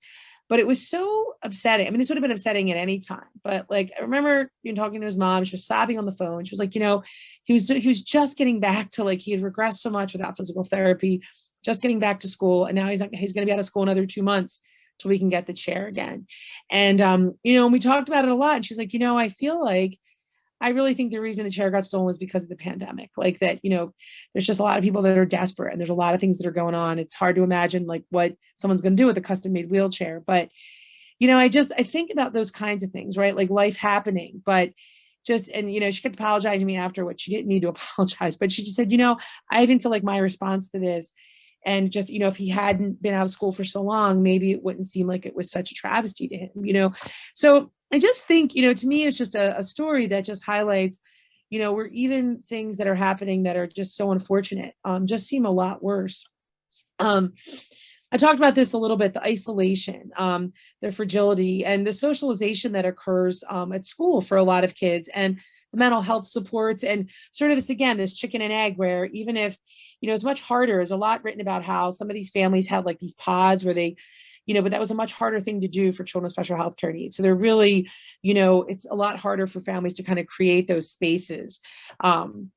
but it was so upsetting. I mean, this would have been upsetting at any time, but I remember talking to his mom, she was sobbing on the phone. She was like, he was just getting back to he had regressed so much without physical therapy, just getting back to school. And now he's going to be out of school another 2 months till we can get the chair again. And, and we talked about it a lot. And she's like, I feel like, I really think the reason the chair got stolen was because of the pandemic. There's just a lot of people that are desperate and there's a lot of things that are going on. It's hard to imagine what someone's going to do with a custom made wheelchair. But, I think about those kinds of things, right? Like life happening, but she kept apologizing to me afterwards. She didn't need to apologize, but she just said, I even feel like my response to this, and just, if he hadn't been out of school for so long, maybe it wouldn't seem like it was such a travesty to him, So I just think, to me, it's just a story that just highlights, where even things that are happening that are just so unfortunate, just seem a lot worse. I I talked about this a little bit, the isolation, the fragility, and the socialization that occurs at school for a lot of kids, and the mental health supports, and sort of this, again, this chicken and egg, where even if, it's much harder. There's a lot written about how some of these families had like these pods where they, but that was a much harder thing to do for children with special healthcare needs. So they're really, it's a lot harder for families to kind of create those spaces. And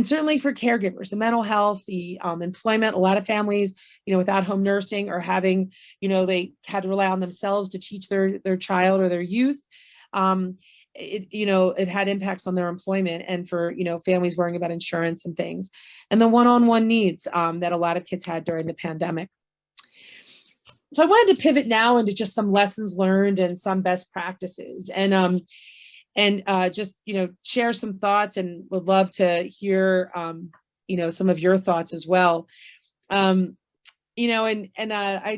certainly for caregivers, the mental health, the employment, a lot of families, without home nursing or having, they had to rely on themselves to teach their child or their youth. It had impacts on their employment, and for, families worrying about insurance and things, and the one-on-one needs that a lot of kids had during the pandemic. So I wanted to pivot now into just some lessons learned and some best practices, and just, share some thoughts, and would love to hear, some of your thoughts as well. I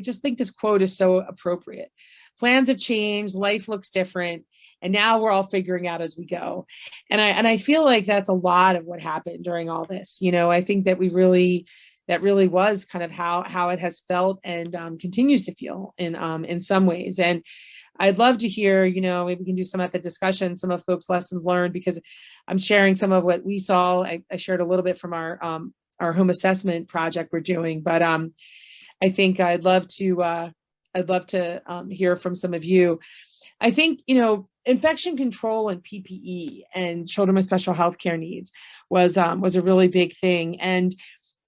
just think this quote is so appropriate. Plans have changed, life looks different, and now we're all figuring out as we go. And I feel like that's a lot of what happened during all this. I think that that really was kind of how it has felt, and continues to feel in some ways. And I'd love to hear, maybe we can do some at the discussion, some of folks' lessons learned, because I'm sharing some of what we saw. I shared a little bit from our home assessment project we're doing, but I think I'd love to hear from some of you. I think, infection control and PPE and children with special healthcare needs was a really big thing. And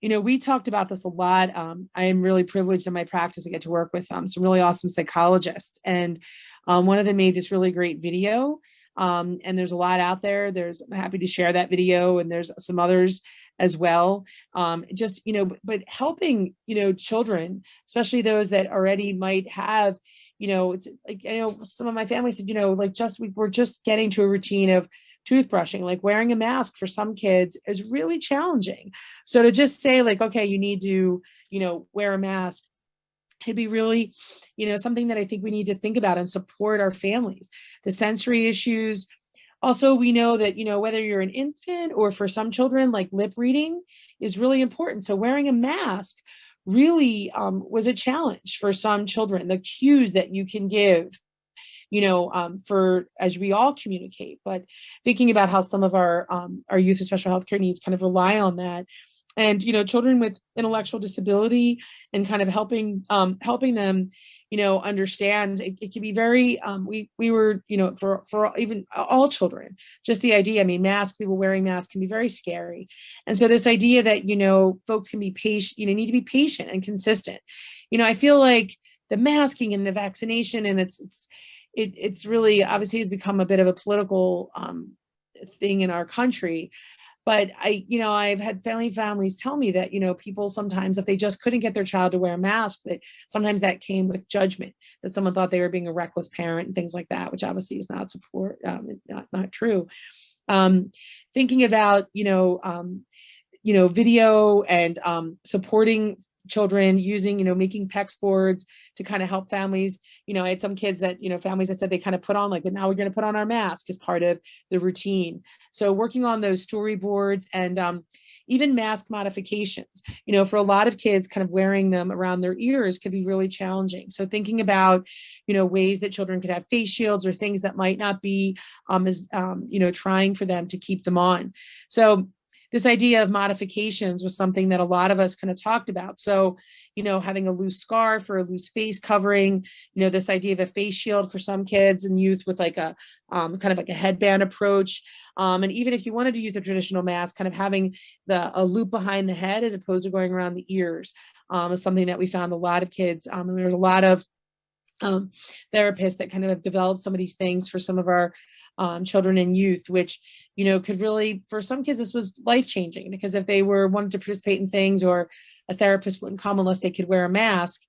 we talked about this a lot. I am really privileged in my practice to get to work with some really awesome psychologists. And one of them made this really great video. And there's a lot out there. I'm happy to share that video, and there's some others as well. But helping, children, especially those that already might have, it's like, some of my family said, we're just getting to a routine of toothbrushing, like wearing a mask for some kids is really challenging. So to just say like, okay, you need to, wear a mask, it'd be really, something that I think we need to think about and support our families. The sensory issues. Also, we know that, whether you're an infant or for some children, like lip reading is really important. So wearing a mask really was a challenge for some children. The cues that you can give, for as we all communicate, but thinking about how some of our youth with special healthcare needs kind of rely on that. And, children with intellectual disability, and kind of helping them, understand it can be very, we were, for even all children, just the idea, people wearing masks can be very scary. And so this idea that, folks can be patient, need to be patient and consistent. I feel like the masking and the vaccination, and it's really obviously has become a bit of a political thing in our country. But I've had families tell me that, people sometimes, if they just couldn't get their child to wear a mask, that sometimes that came with judgment, that someone thought they were being a reckless parent and things like that, which obviously is not not true. Thinking about, video and supporting children using, making PEX boards to kind of help families. I had some kids that, families that said they kind of put on like, but now we're going to put on our mask as part of the routine. So working on those storyboards, and even mask modifications, for a lot of kids, kind of wearing them around their ears could be really challenging. So thinking about, ways that children could have face shields or things that might not be as, trying for them to keep them on. So this idea of modifications was something that a lot of us kind of talked about. So, having a loose scarf or a loose face covering, this idea of a face shield for some kids and youth with like a kind of like a headband approach. And even if you wanted to use the traditional mask, kind of having a loop behind the head as opposed to going around the ears is something that we found a lot of kids. And there's a lot of therapists that kind of have developed some of these things for some of our children and youth, which, could really, for some kids, this was life-changing, because if they wanted to participate in things, or a therapist wouldn't come unless they could wear a mask,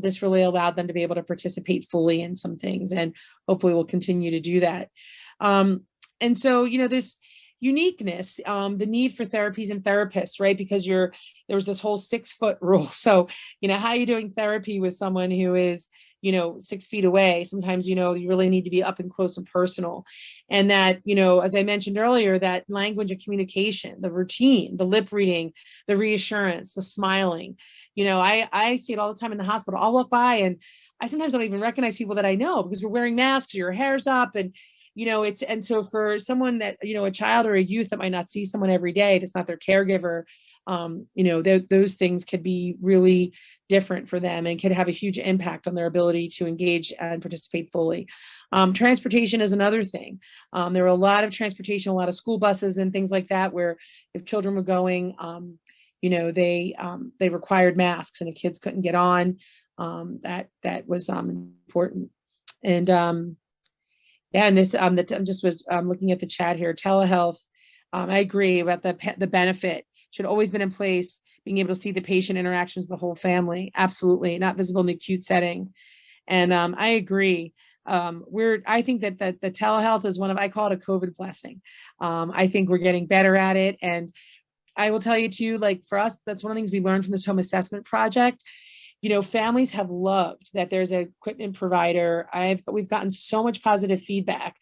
this really allowed them to be able to participate fully in some things, and hopefully we'll continue to do that. And so, this uniqueness, the need for therapies and therapists, right? Because there was this whole 6 foot rule. So, how are you doing therapy with someone who is, 6 feet away. Sometimes, you really need to be up and close and personal. And that, as I mentioned earlier, that language of communication, the routine, the lip reading, the reassurance, the smiling, I see it all the time in the hospital. I'll walk by and I sometimes don't even recognize people that I know because we're wearing masks, your hair's up, and and so for someone that, a child or a youth that might not see someone every day, that's not their caregiver, those things could be really different for them and could have a huge impact on their ability to engage and participate fully. Transportation is another thing. There were a lot of transportation, a lot of school buses and things like that, where if children were going, they required masks and the kids couldn't get on. That was important. And yeah, and this I'm just was looking at the chat here. Telehealth, I agree about the benefit should always been in place. Being able to see the patient interactions, the whole family, absolutely not visible in the acute setting. And I agree. I think that the telehealth is I call it a COVID blessing. I think we're getting better at it, and I will tell you too, like for us, that's one of the things we learned from this home assessment project. Families have loved that there's an equipment provider. We've gotten so much positive feedback.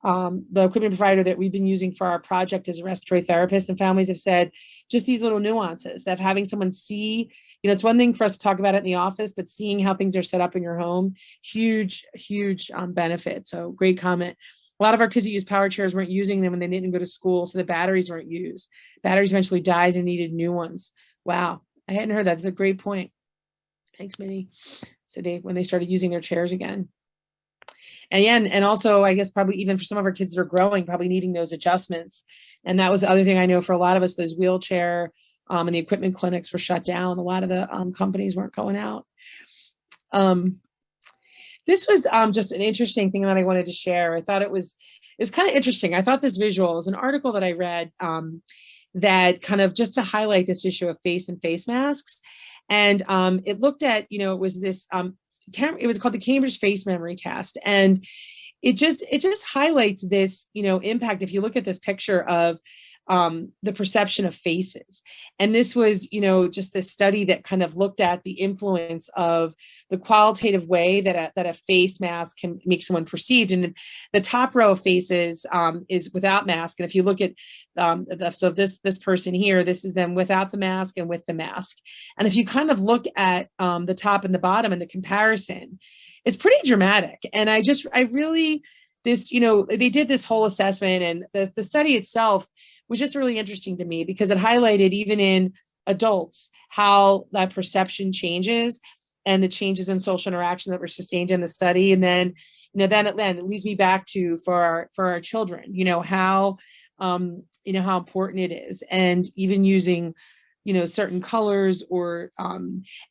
The equipment provider that we've been using for our project is a respiratory therapist, and families have said just these little nuances that having someone see, it's one thing for us to talk about it in the office, but seeing how things are set up in your home, huge benefit. So great comment. A lot of our kids that use power chairs weren't using them when they didn't go to school, so the batteries weren't used. Batteries eventually died and needed new ones. Wow, I hadn't heard that. That's a great point. Thanks, Minnie. So when they started using their chairs again. And also, I guess probably even for some of our kids that are growing, probably needing those adjustments. And that was the other thing I know for a lot of us, those wheelchair and the equipment clinics were shut down. A lot of the companies weren't going out. This was just an interesting thing that I wanted to share. I thought it was kind of interesting. I thought this visual was an article that I read that kind of just to highlight this issue of face and face masks. And it looked at, it was this, it was called the Cambridge Face Memory Test. And it just highlights this, impact. If you look at this picture of the perception of faces. And this was, just this study that kind of looked at the influence of the qualitative way that a face mask can make someone perceived. And the top row of faces is without mask. And if you look at, so this person here, this is them without the mask and with the mask. And if you kind of look at the top and the bottom and the comparison, it's pretty dramatic. And they did this whole assessment, and the study itself was just really interesting to me because it highlighted even in adults how that perception changes and the changes in social interaction that were sustained in the study. And then, then it leads me back to for our children, how important it is, and even using, certain colors or,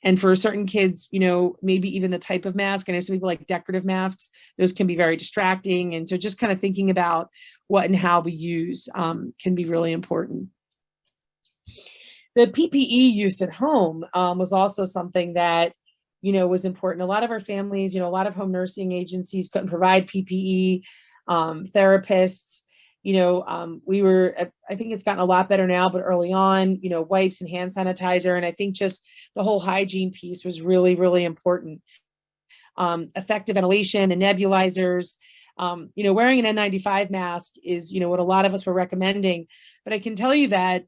and for certain kids, maybe even the type of mask. I know some people like decorative masks, those can be very distracting. And so just kind of thinking about what and how we use can be really important. The PPE use at home was also something that, was important. A lot of our families, a lot of home nursing agencies couldn't provide PPE, therapists, I think it's gotten a lot better now, but early on, wipes and hand sanitizer. And I think just the whole hygiene piece was really, really important. Effective ventilation, the nebulizers, wearing an N95 mask is, what a lot of us were recommending. But I can tell you that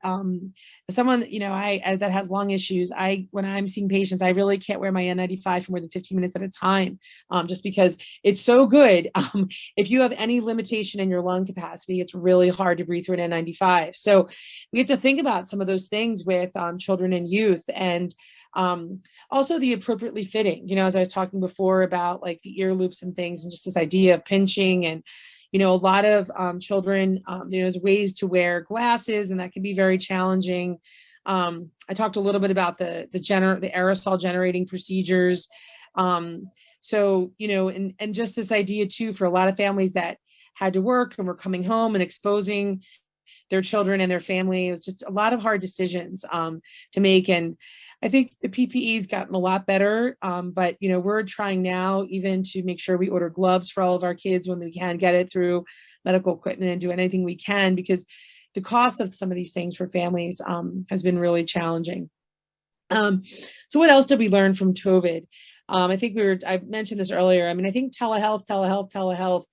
someone, that has lung issues, when I'm seeing patients, I really can't wear my N95 for more than 15 minutes at a time, just because it's so good. If you have any limitation in your lung capacity, it's really hard to breathe through an N95. So we have to think about some of those things with children and youth, and also the appropriately fitting, as I was talking before about like the ear loops and things, and just this idea of pinching. And a lot of children, there's ways to wear glasses, and that can be very challenging. I talked a little bit about the aerosol generating procedures. So, and just this idea too, for a lot of families that had to work and were coming home and exposing their children and their family, it was just a lot of hard decisions to make. And I think the PPE's gotten a lot better, but we're trying now even to make sure we order gloves for all of our kids when we can get it through medical equipment, and do anything we can, because the cost of some of these things for families has been really challenging. So what else did we learn from COVID? I think I mentioned this earlier. I mean, I think telehealth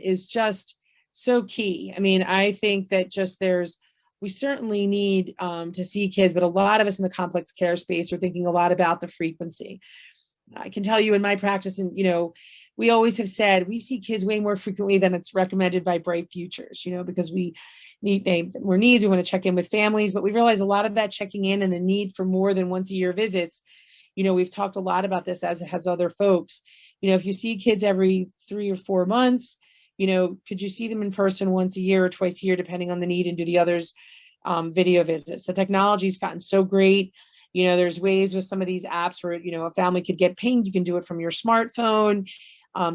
is just so key. I mean, I think that we certainly need to see kids, but a lot of us in the complex care space are thinking a lot about the frequency. I can tell you in my practice, and we always have said we see kids way more frequently than it's recommended by Bright Futures, because we're needs, we want to check in with families, but we realize a lot of that checking in and the need for more than once a year visits. We've talked a lot about this, as has other folks. If you see kids every 3 or 4 months, could you see them in person once a year or twice a year, depending on the need, and do the others video visits? The technology's gotten so great. There's ways with some of these apps where, a family could get pinged. You can do it from your smartphone,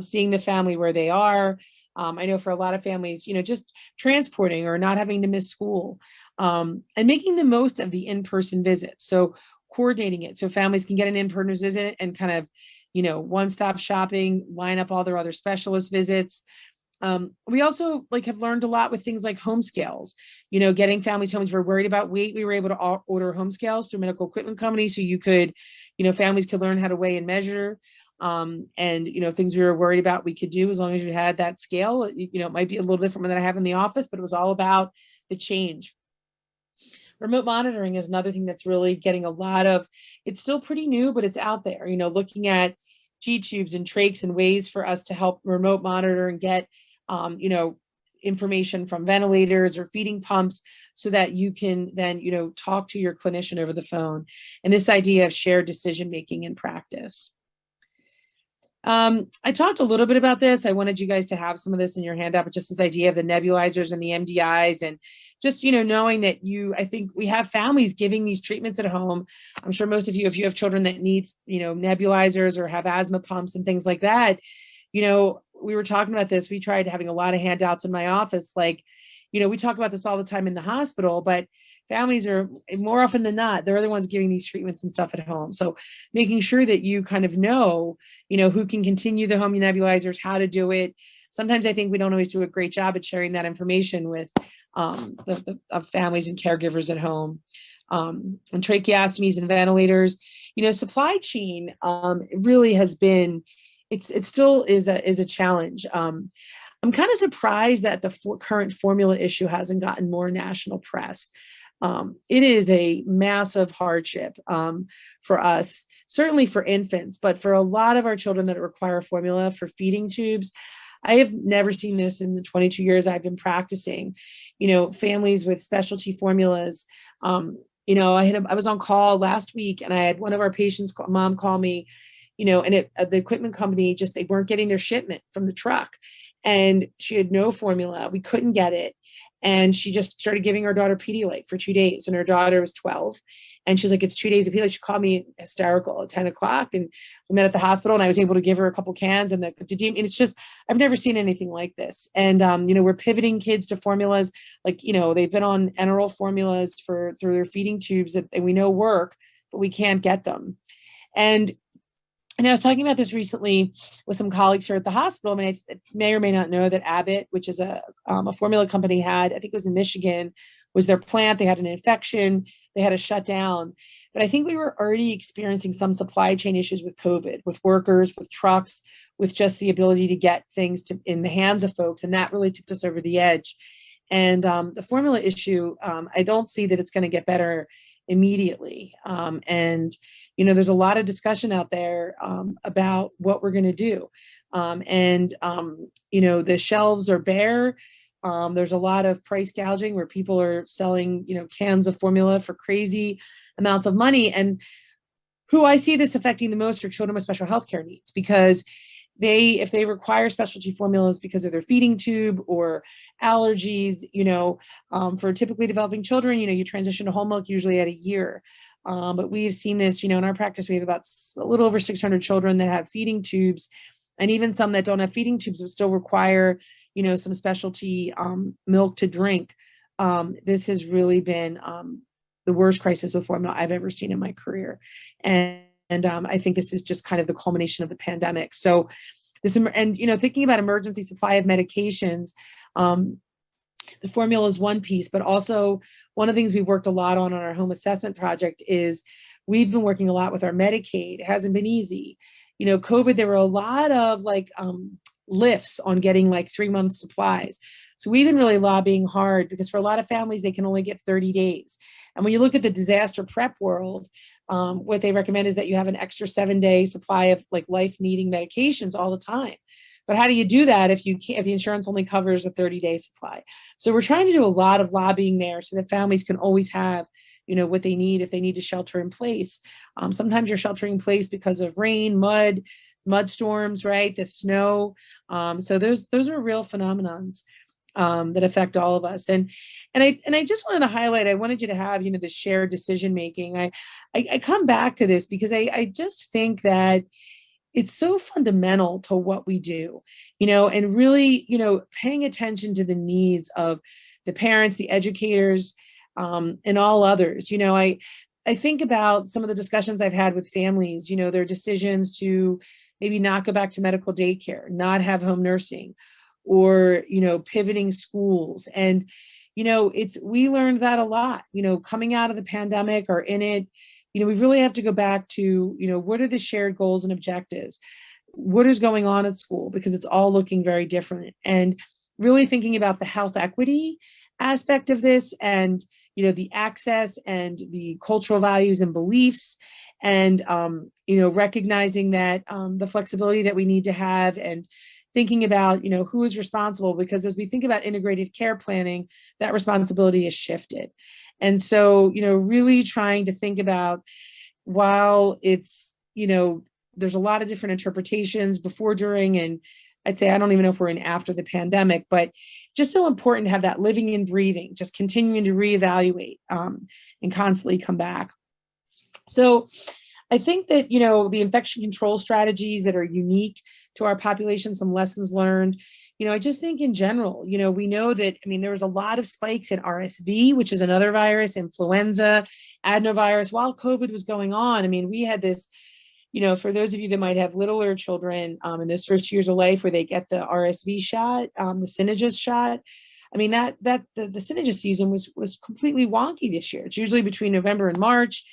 seeing the family where they are. I know for a lot of families, just transporting or not having to miss school, and making the most of the in-person visits. So coordinating it so families can get an in-person visit and kind of, one-stop shopping, line up all their other specialist visits. We also have learned a lot with things like home scales, getting families home. If we're worried about weight, we were able to order home scales through medical equipment companies. So you could, families could learn how to weigh and measure. And, things we were worried about, we could do as long as you had that scale. It might be a little different than I have in the office, but it was all about the change. Remote monitoring is another thing that's really getting it's still pretty new, but it's out there, looking at G-tubes and trachs and ways for us to help remote monitor and get, information from ventilators or feeding pumps so that you can then, talk to your clinician over the phone. And this idea of shared decision-making in practice. I talked a little bit about this. I wanted you guys to have some of this in your handout, but just this idea of the nebulizers and the MDIs, and just, knowing that I think we have families giving these treatments at home. I'm sure most of you, if you have children that need, nebulizers or have asthma pumps and things like that, we were talking about this. We tried having a lot of handouts in my office. We talk about this all the time in the hospital, but families are more often than not, they're the ones giving these treatments and stuff at home. So making sure that you kind of know, who can continue the home nebulizers, how to do it. Sometimes I think we don't always do a great job at sharing that information with of families and caregivers at home. And tracheostomies and ventilators, supply chain really has been, it still is a challenge. I'm kind of surprised that the current formula issue hasn't gotten more national press. It is a massive hardship for us, certainly for infants, but for a lot of our children that require formula for feeding tubes. I have never seen this in the 22 years I've been practicing, families with specialty formulas. I was on call last week and I had one of our patients' mom call me, and the equipment company they weren't getting their shipment from the truck. And she had no formula. We couldn't get it. And she just started giving her daughter Pedialyte for 2 days. And her daughter was 12. And she's like, it's 2 days of Pedialyte. She called me hysterical at 10 o'clock. And we met at the hospital and I was able to give her a couple cans and it's just, I've never seen anything like this. And, we're pivoting kids to formulas. They've been on enteral formulas through their feeding tubes that we know work, but we can't get them. And I was talking about this recently with some colleagues here at the hospital. I mean, I may or may not know that Abbott, which is a formula company, I think it was in Michigan, was their plant. They had an infection. They had to shut down. But I think we were already experiencing some supply chain issues with COVID, with workers, with trucks, with just the ability to get things in the hands of folks. And that really tipped us over the edge. And the formula issue, I don't see that it's going to get better immediately. There's a lot of discussion out there about what we're going to do. The shelves are bare. There's a lot of price gouging where people are selling, cans of formula for crazy amounts of money. And who I see this affecting the most are children with special healthcare needs, because if they require specialty formulas because of their feeding tube or allergies, for typically developing children, you transition to whole milk usually at a year. But we've seen this, in our practice, we have about a little over 600 children that have feeding tubes, and even some that don't have feeding tubes but still require, some specialty milk to drink. This has really been the worst crisis with formula I've ever seen in my career. And I think this is just kind of the culmination of the pandemic. So thinking about emergency supply of medications, the formula is one piece, but also one of the things we worked a lot on our home assessment project is We've been working a lot with our Medicaid. It hasn't been easy. COVID, there were a lot of lifts on getting 3-month supplies. So we've been really lobbying hard because for a lot of families, they can only get 30 days. And when you look at the disaster prep world, what they recommend is that you have an extra 7-day supply of life-needing medications all the time. But how do you do that if you can't, if the insurance only covers a 30-day supply? So we're trying to do a lot of lobbying there so that families can always have what they need if they need to shelter in place. Sometimes you're sheltering in place because of rain, mud storms, right? The snow. So those are real phenomenons that affect all of us. And I just wanted to highlight, I wanted you to have, the shared decision making. I come back to this because I just think that it's so fundamental to what we do, and really, paying attention to the needs of the parents, the educators, and all others. I think about some of the discussions I've had with families, their decisions to maybe not go back to medical daycare, not have home nursing, or, pivoting schools. And, we learned that a lot, coming out of the pandemic or in it. We really have to go back to, what are the shared goals and objectives? What is going on at school? Because it's all looking very different. And really thinking about the health equity aspect of this, and, the access and the cultural values and beliefs, and, recognizing that the flexibility that we need to have, and thinking about, who is responsible, because as we think about integrated care planning, that responsibility is shifted. And so, really trying to think about, while it's, there's a lot of different interpretations before, during, and I'd say, I don't even know if we're in after the pandemic, but just so important to have that living and breathing, just continuing to reevaluate and constantly come back. So I think that, the infection control strategies that are unique to our population, some lessons learned, I just think in general, we know that, there was a lot of spikes in RSV, which is another virus, influenza, adenovirus, while COVID was going on. We had this, for those of you that might have littler children in those first years of life where they get the RSV shot, the Synagis shot. The Synagis season was completely wonky this year. It's usually between November and March.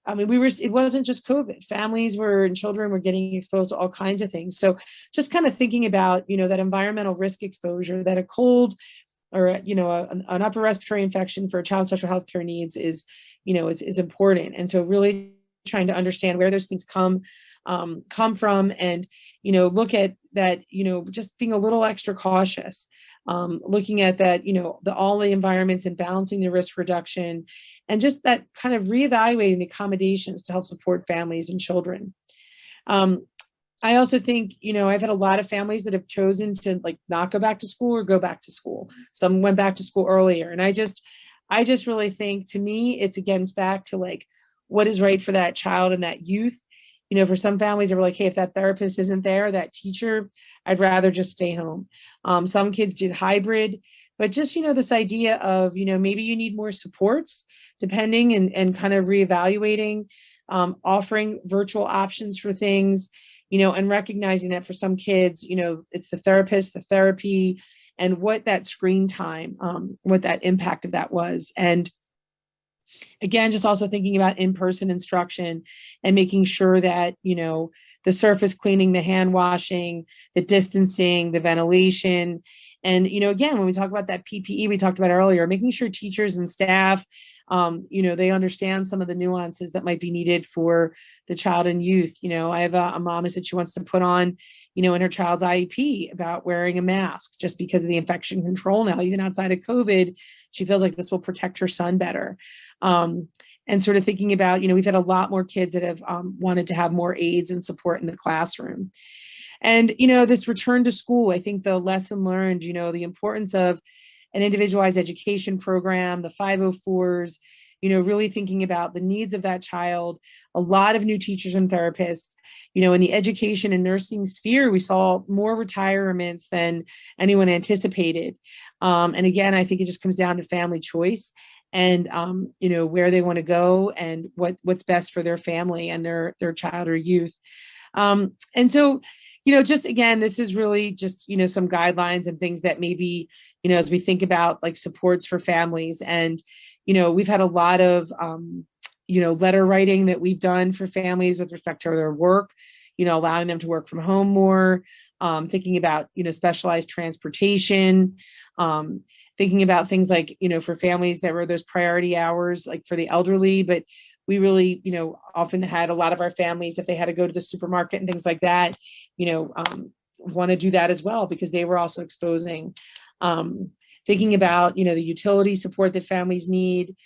It wasn't just COVID. Families and children were getting exposed to all kinds of things. So just kind of thinking about, that environmental risk exposure, that a cold or, an upper respiratory infection for a child with special healthcare needs is important. And so really trying to understand where those things come from, and, look at that, just being a little extra cautious, looking at that, all the environments and balancing the risk reduction, and just that kind of reevaluating the accommodations to help support families and children. I also think, I've had a lot of families that have chosen to not go back to school or go back to school. Some went back to school earlier. And I just really think, to me, it's back to what is right for that child and that youth. For some families, they were hey, if that therapist isn't there, that teacher, I'd rather just stay home. Some kids did hybrid, but just, this idea of, maybe you need more supports depending, and kind of reevaluating, offering virtual options for things, and recognizing that for some kids, it's the therapist, the therapy, and what that screen time, what that impact of that was. And again, just also thinking about in-person instruction and making sure that, the surface cleaning, the hand washing, the distancing, the ventilation. And, again, when we talk about that PPE we talked about earlier, making sure teachers and staff, they understand some of the nuances that might be needed for the child and youth. I have a mom who said she wants to put on, in her child's IEP about wearing a mask just because of the infection control now, even outside of COVID. She feels like this will protect her son better. And sort of thinking about, we've had a lot more kids that have wanted to have more aids and support in the classroom. And, this return to school, I think the lesson learned, the importance of an individualized education program, the 504s, really thinking about the needs of that child, a lot of new teachers and therapists, in the education and nursing sphere, we saw more retirements than anyone anticipated. And again, I think it just comes down to family choice and, where they want to go and what's best for their family and their child or youth. And so, just again, this is really just, some guidelines and things that maybe, as we think about supports for families. And, we've had a lot of letter writing that we've done for families with respect to their work, allowing them to work from home more, thinking about, specialized transportation, thinking about things like, for families that were those priority hours, like for the elderly, but we really, often had a lot of our families, if they had to go to the supermarket and things like that, want to do that as well, because they were also exposing, thinking about, the utility support that families need.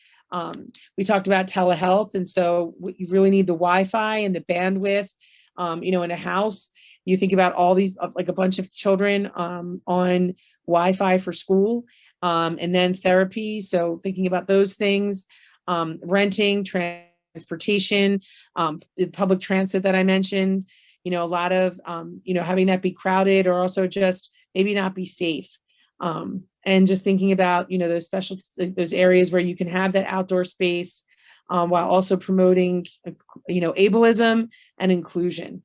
We talked about telehealth. And so you really need the Wi-Fi and the bandwidth, in a house. You think about all these, like a bunch of children on Wi-Fi for school, and then therapy. So thinking about those things, renting, transportation, the public transit that I mentioned, a lot of, having that be crowded or also just maybe not be safe. And just thinking about, those areas where you can have that outdoor space, while also promoting, ableism and inclusion.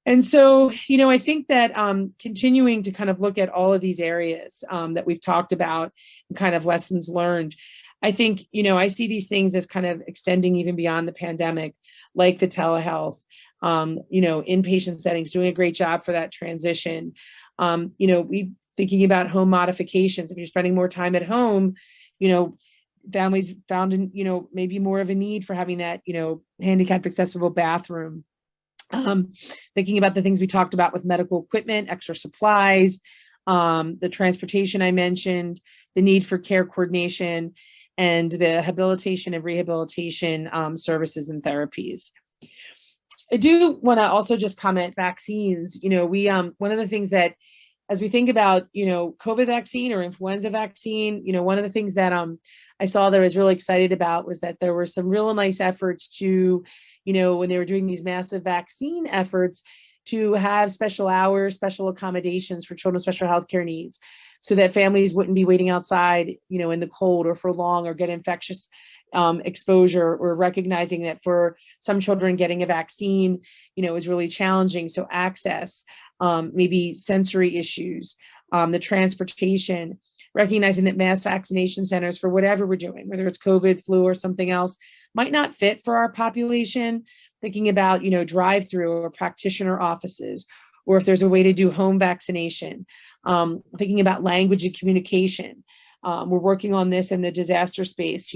And so, I think that continuing to kind of look at all of these areas that we've talked about and kind of lessons learned, I think, I see these things as kind of extending even beyond the pandemic, like the telehealth, inpatient settings, doing a great job for that transition. We thinking about home modifications. If you're spending more time at home, families found, maybe more of a need for having that, handicapped accessible bathroom. Thinking about the things we talked about with medical equipment, extra supplies, the transportation I mentioned, the need for care coordination, and the habilitation and rehabilitation services and therapies. I do want to also just comment vaccines. We one of the things that, as we think about, COVID vaccine or influenza vaccine, one of the things that I saw that I was really excited about was that there were some real nice efforts to, when they were doing these massive vaccine efforts, to have special hours, special accommodations for children with special healthcare needs, so that families wouldn't be waiting outside, in the cold or for long or get infectious exposure, or recognizing that for some children getting a vaccine, is really challenging. So access, maybe sensory issues, the transportation, recognizing that mass vaccination centers for whatever we're doing, whether it's COVID, flu, or something else, might not fit for our population. Thinking about, drive-through or practitioner offices, or if there's a way to do home vaccination, thinking about language and communication. We're working on this in the disaster space.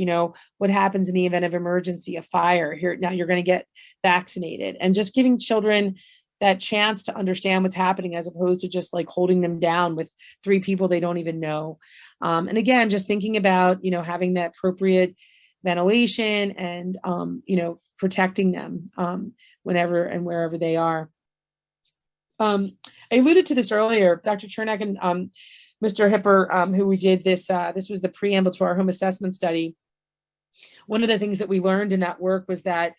What happens in the event of emergency, a fire? Here now, you're going to get vaccinated, and just giving children that chance to understand what's happening, as opposed to just like holding them down with 3 people they don't even know. And again, just thinking about, having that appropriate ventilation and, protecting them whenever and wherever they are. I alluded to this earlier, Dr. Chernak and Mr. Hipper, who we did this, this was the preamble to our home assessment study. One of the things that we learned in that work was that,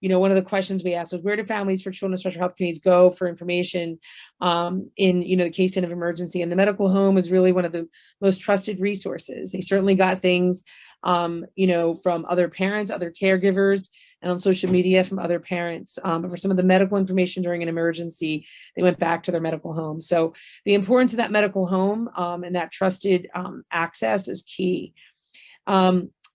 one of the questions we asked was, where do families for children with special health needs go for information in, the case of emergency? And the medical home is really one of the most trusted resources. They certainly got things, from other parents, other caregivers, and on social media from other parents. But for some of the medical information during an emergency, they went back to their medical home. So the importance of that medical home and that trusted access is key.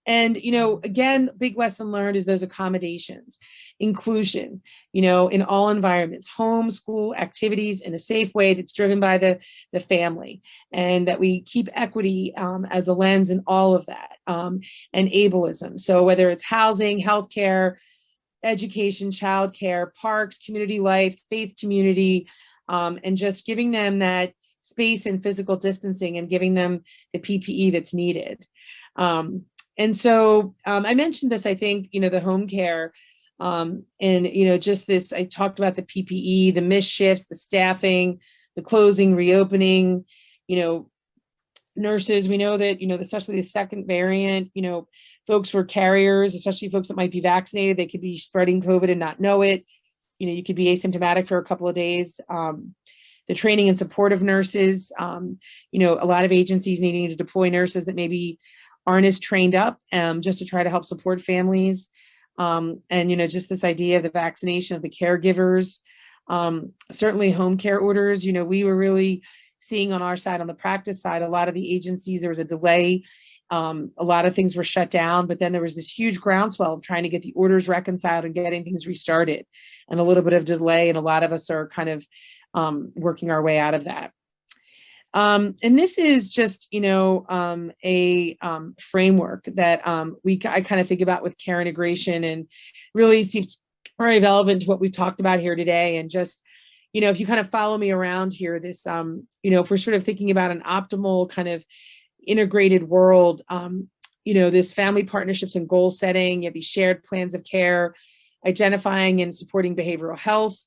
And, again, big lesson learned is those accommodations, inclusion, in all environments, home, school, activities in a safe way that's driven by the family, and that we keep equity as a lens in all of that, and ableism. So whether it's housing, healthcare, education, childcare, parks, community life, faith community, and just giving them that space and physical distancing and giving them the PPE that's needed. And so I mentioned this, I think, the home care and, just this, I talked about the PPE, the missed shifts, the staffing, the closing, reopening, nurses. We know that, especially the second variant, folks were carriers, especially folks that might be vaccinated. They could be spreading COVID and not know it. You could be asymptomatic for a couple of days. The training and support of nurses, a lot of agencies needing to deploy nurses that maybe aren't as trained up, just to try to help support families. And, just this idea of the vaccination of the caregivers, certainly home care orders. We were really seeing on our side, on the practice side, a lot of the agencies, there was a delay A lot of things were shut down, but then there was this huge groundswell of trying to get the orders reconciled and getting things restarted, and a little bit of delay. And a lot of us are kind of working our way out of that. And this is just, a framework that I kind of think about with care integration, and really seems very relevant to what we've talked about here today. And just, if you kind of follow me around here, this, if we're sort of thinking about an optimal kind of integrated world, this family partnerships and goal setting, you have these shared plans of care, identifying and supporting behavioral health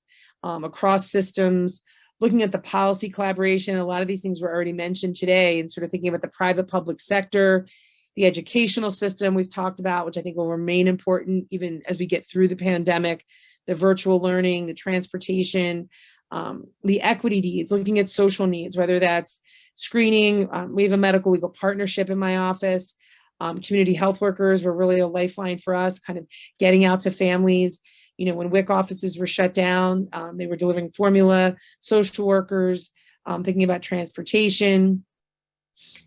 across systems, looking at the policy collaboration. A lot of these things were already mentioned today, and sort of thinking about the private public sector, the educational system we've talked about, which I think will remain important even as we get through the pandemic, the virtual learning, the transportation, the equity needs, looking at social needs, whether that's screening. We have a medical legal partnership in my office. Community health workers were really a lifeline for us, kind of getting out to families. When WIC offices were shut down, they were delivering formula, social workers, thinking about transportation,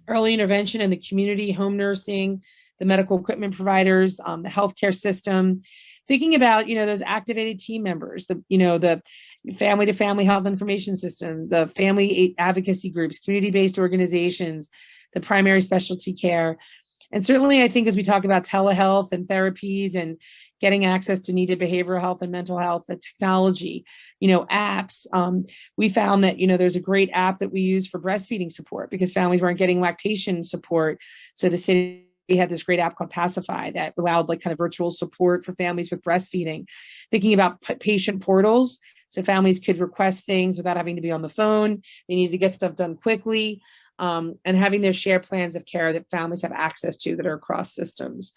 early intervention in the community, home nursing, the medical equipment providers, the healthcare system, thinking about, those activated team members, the family to family health information system, the family advocacy groups, community-based organizations, the primary specialty care. And certainly, I think as we talk about telehealth and therapies and getting access to needed behavioral health and mental health, the technology, apps, we found that, there's a great app that we use for breastfeeding support because families weren't getting lactation support. So the city had this great app called Pacify that allowed kind of virtual support for families with breastfeeding, thinking about patient portals. So families could request things without having to be on the phone. They needed to get stuff done quickly. And having those shared plans of care that families have access to that are across systems.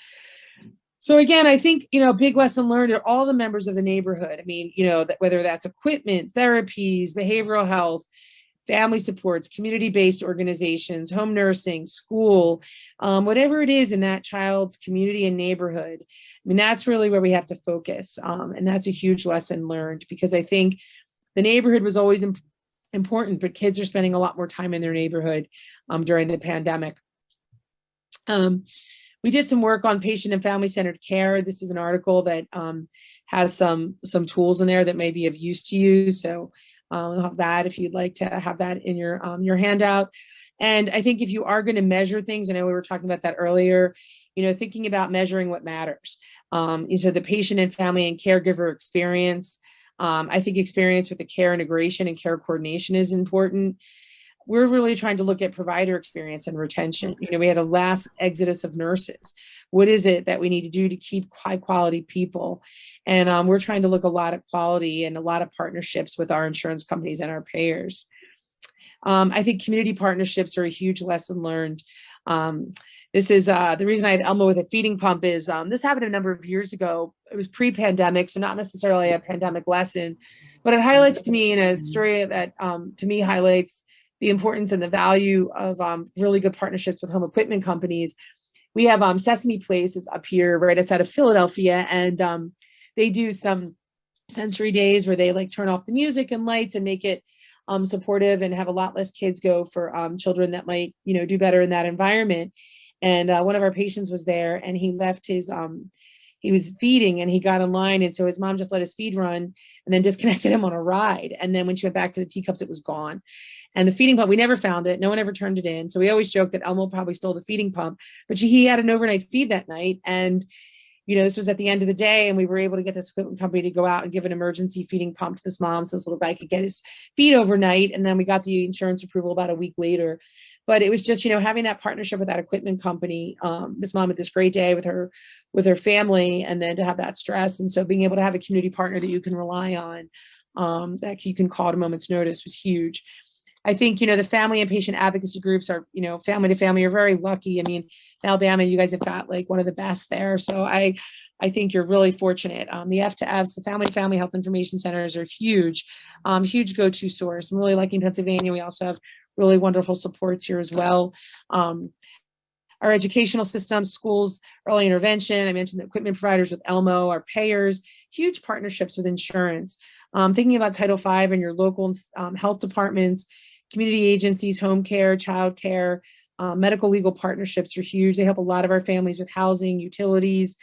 So again, I think, a big lesson learned are all the members of the neighborhood. I mean, whether that's equipment, therapies, behavioral health, family supports, community-based organizations, home nursing, school, whatever it is in that child's community and neighborhood. I mean, that's really where we have to focus. And that's a huge lesson learned, because I think the neighborhood was always important, but kids are spending a lot more time in their neighborhood during the pandemic. We did some work on patient and family-centered care. This is an article that has some tools in there that may be of use to you. So we'll have that if you'd like to have that in your handout. And I think if you are going to measure things, I know we were talking about that earlier, thinking about measuring what matters. So the patient and family and caregiver experience. I think experience with the care integration and care coordination is important. We're really trying to look at provider experience and retention. We had a last exodus of nurses. What is it that we need to do to keep high quality people? And we're trying to look a lot at quality and a lot of partnerships with our insurance companies and our payers. I think community partnerships are a huge lesson learned. This is the reason I have Elmo with a feeding pump is this happened a number of years ago. It was pre-pandemic, so not necessarily a pandemic lesson, but it highlights to me in a story that to me highlights the importance and the value of really good partnerships with home equipment companies. We have Sesame Place up here right outside of Philadelphia, and they do some sensory days where they turn off the music and lights and make it supportive, and have a lot less kids go for children that might do better in that environment. And one of our patients was there, and he left his he was feeding and he got in line, and so his mom just let his feed run and then disconnected him on a ride. And then when she went back to the teacups, it was gone. And the feeding pump, we never found it. No one ever turned it in. So we always joke that Elmo probably stole the feeding pump, but he had an overnight feed that night. And this was at the end of the day, and we were able to get this equipment company to go out and give an emergency feeding pump to this mom so this little guy could get his feed overnight. And then we got the insurance approval about a week later. But it was just, having that partnership with that equipment company, this mom had this great day with her family, and then to have that stress. And so being able to have a community partner that you can rely on, that you can call at a moment's notice, was huge. I think, the family and patient advocacy groups are, family to family, are very lucky. I mean, in Alabama, you guys have got one of the best there. So I think you're really fortunate. The F to Fs, the family to family health information centers, are huge go-to source. I'm really liking Pennsylvania. We also have really wonderful supports here as well. Our educational systems, schools, early intervention. I mentioned the equipment providers with Elmo, our payers, huge partnerships with insurance. Thinking about Title V and your local health departments, community agencies, home care, child care, Medical legal partnerships are huge. They help a lot of our families with housing, utilities.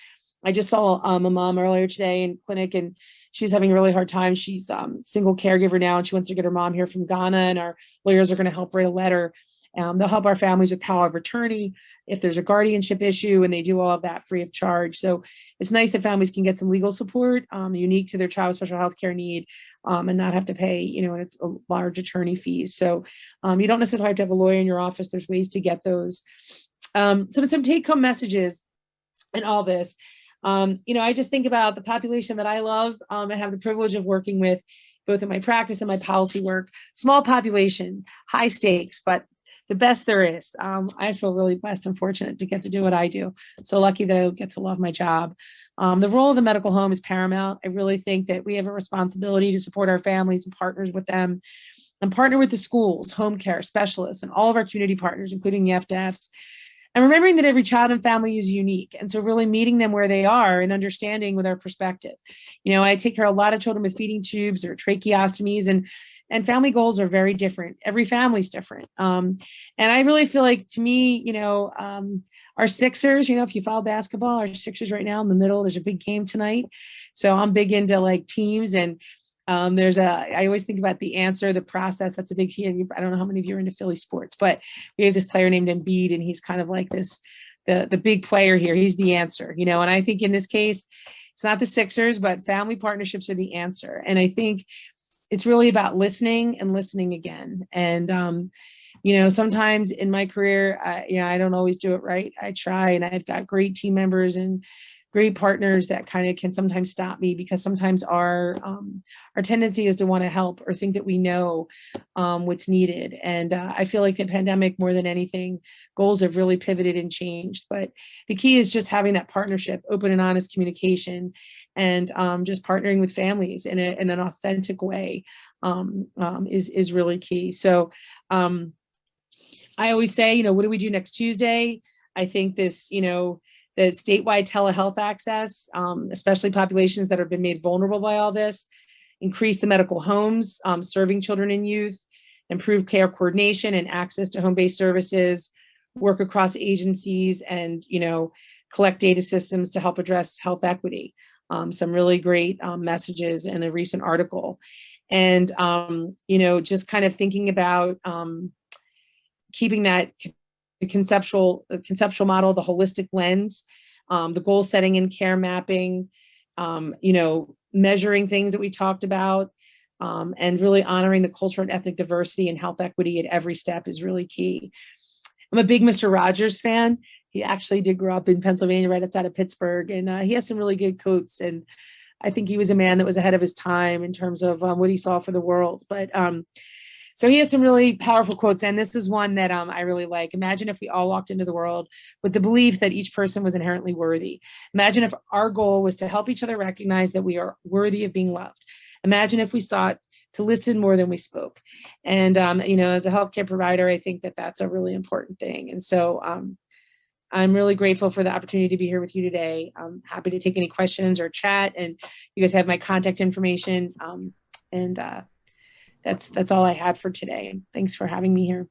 I just saw a mom earlier today in clinic, and she's having a really hard time. She's single caregiver now, and she wants to get her mom here from Ghana, and our lawyers are going to help write a letter. They'll help our families with power of attorney if there's a guardianship issue, and they do all of that free of charge. So it's nice that families can get some legal support unique to their child's special health care need, and not have to pay, a large attorney fees. So you don't necessarily have to have a lawyer in your office. There's ways to get those. Some take-home messages in all this. I just think about the population that I love and have the privilege of working with, both in my practice and my policy work. Small population, high stakes, but the best there is. I feel really blessed and fortunate to get to do what I do. So lucky that I get to love my job. The role of the medical home is paramount. I really think that we have a responsibility to support our families and partners with them, and partner with the schools, home care specialists, and all of our community partners, including the FDFs. And remembering that every child and family is unique. And so really meeting them where they are and understanding with their perspective. I take care of a lot of children with feeding tubes or tracheostomies, and family goals are very different. Every family's different. And I really feel like, to me, our Sixers, if you follow basketball, our Sixers right now in the middle, there's a big game tonight. So I'm big into like teams, and I always think about the answer, the process. That's a big key. I don't know how many of you are into Philly sports, but we have this player named Embiid, and he's kind of like the big player here. He's the answer, and I think in this case, it's not the Sixers, but family partnerships are the answer. And I think it's really about listening and listening again. And, sometimes in my career, I don't always do it right. I try, and I've got great team members and great partners that kind of can sometimes stop me, because sometimes our tendency is to want to help or think that we know what's needed. And I feel like the pandemic, more than anything, goals have really pivoted and changed. But the key is just having that partnership, open and honest communication, and just partnering with families in an authentic way is really key. So I always say, what do we do next Tuesday? I think this, the statewide telehealth access, especially populations that have been made vulnerable by all this, increase the medical homes serving children and youth, improve care coordination and access to home-based services, work across agencies, and collect data systems to help address health equity. Some really great messages in a recent article. And, just kind of thinking about keeping that the conceptual model, the holistic lens, the goal setting and care mapping, measuring things that we talked about, and really honoring the cultural and ethnic diversity and health equity at every step is really key. I'm a big Mr. Rogers fan. He actually did grow up in Pennsylvania, right outside of Pittsburgh, and he has some really good quotes. And I think he was a man that was ahead of his time in terms of what he saw for the world. But so he has some really powerful quotes, and this is one that I really like. Imagine if we all walked into the world with the belief that each person was inherently worthy. Imagine if our goal was to help each other recognize that we are worthy of being loved. Imagine if we sought to listen more than we spoke. And, as a healthcare provider, I think that that's a really important thing. And so I'm really grateful for the opportunity to be here with you today. I'm happy to take any questions or chat, and you guys have my contact information. That's all I had for today. And thanks for having me here.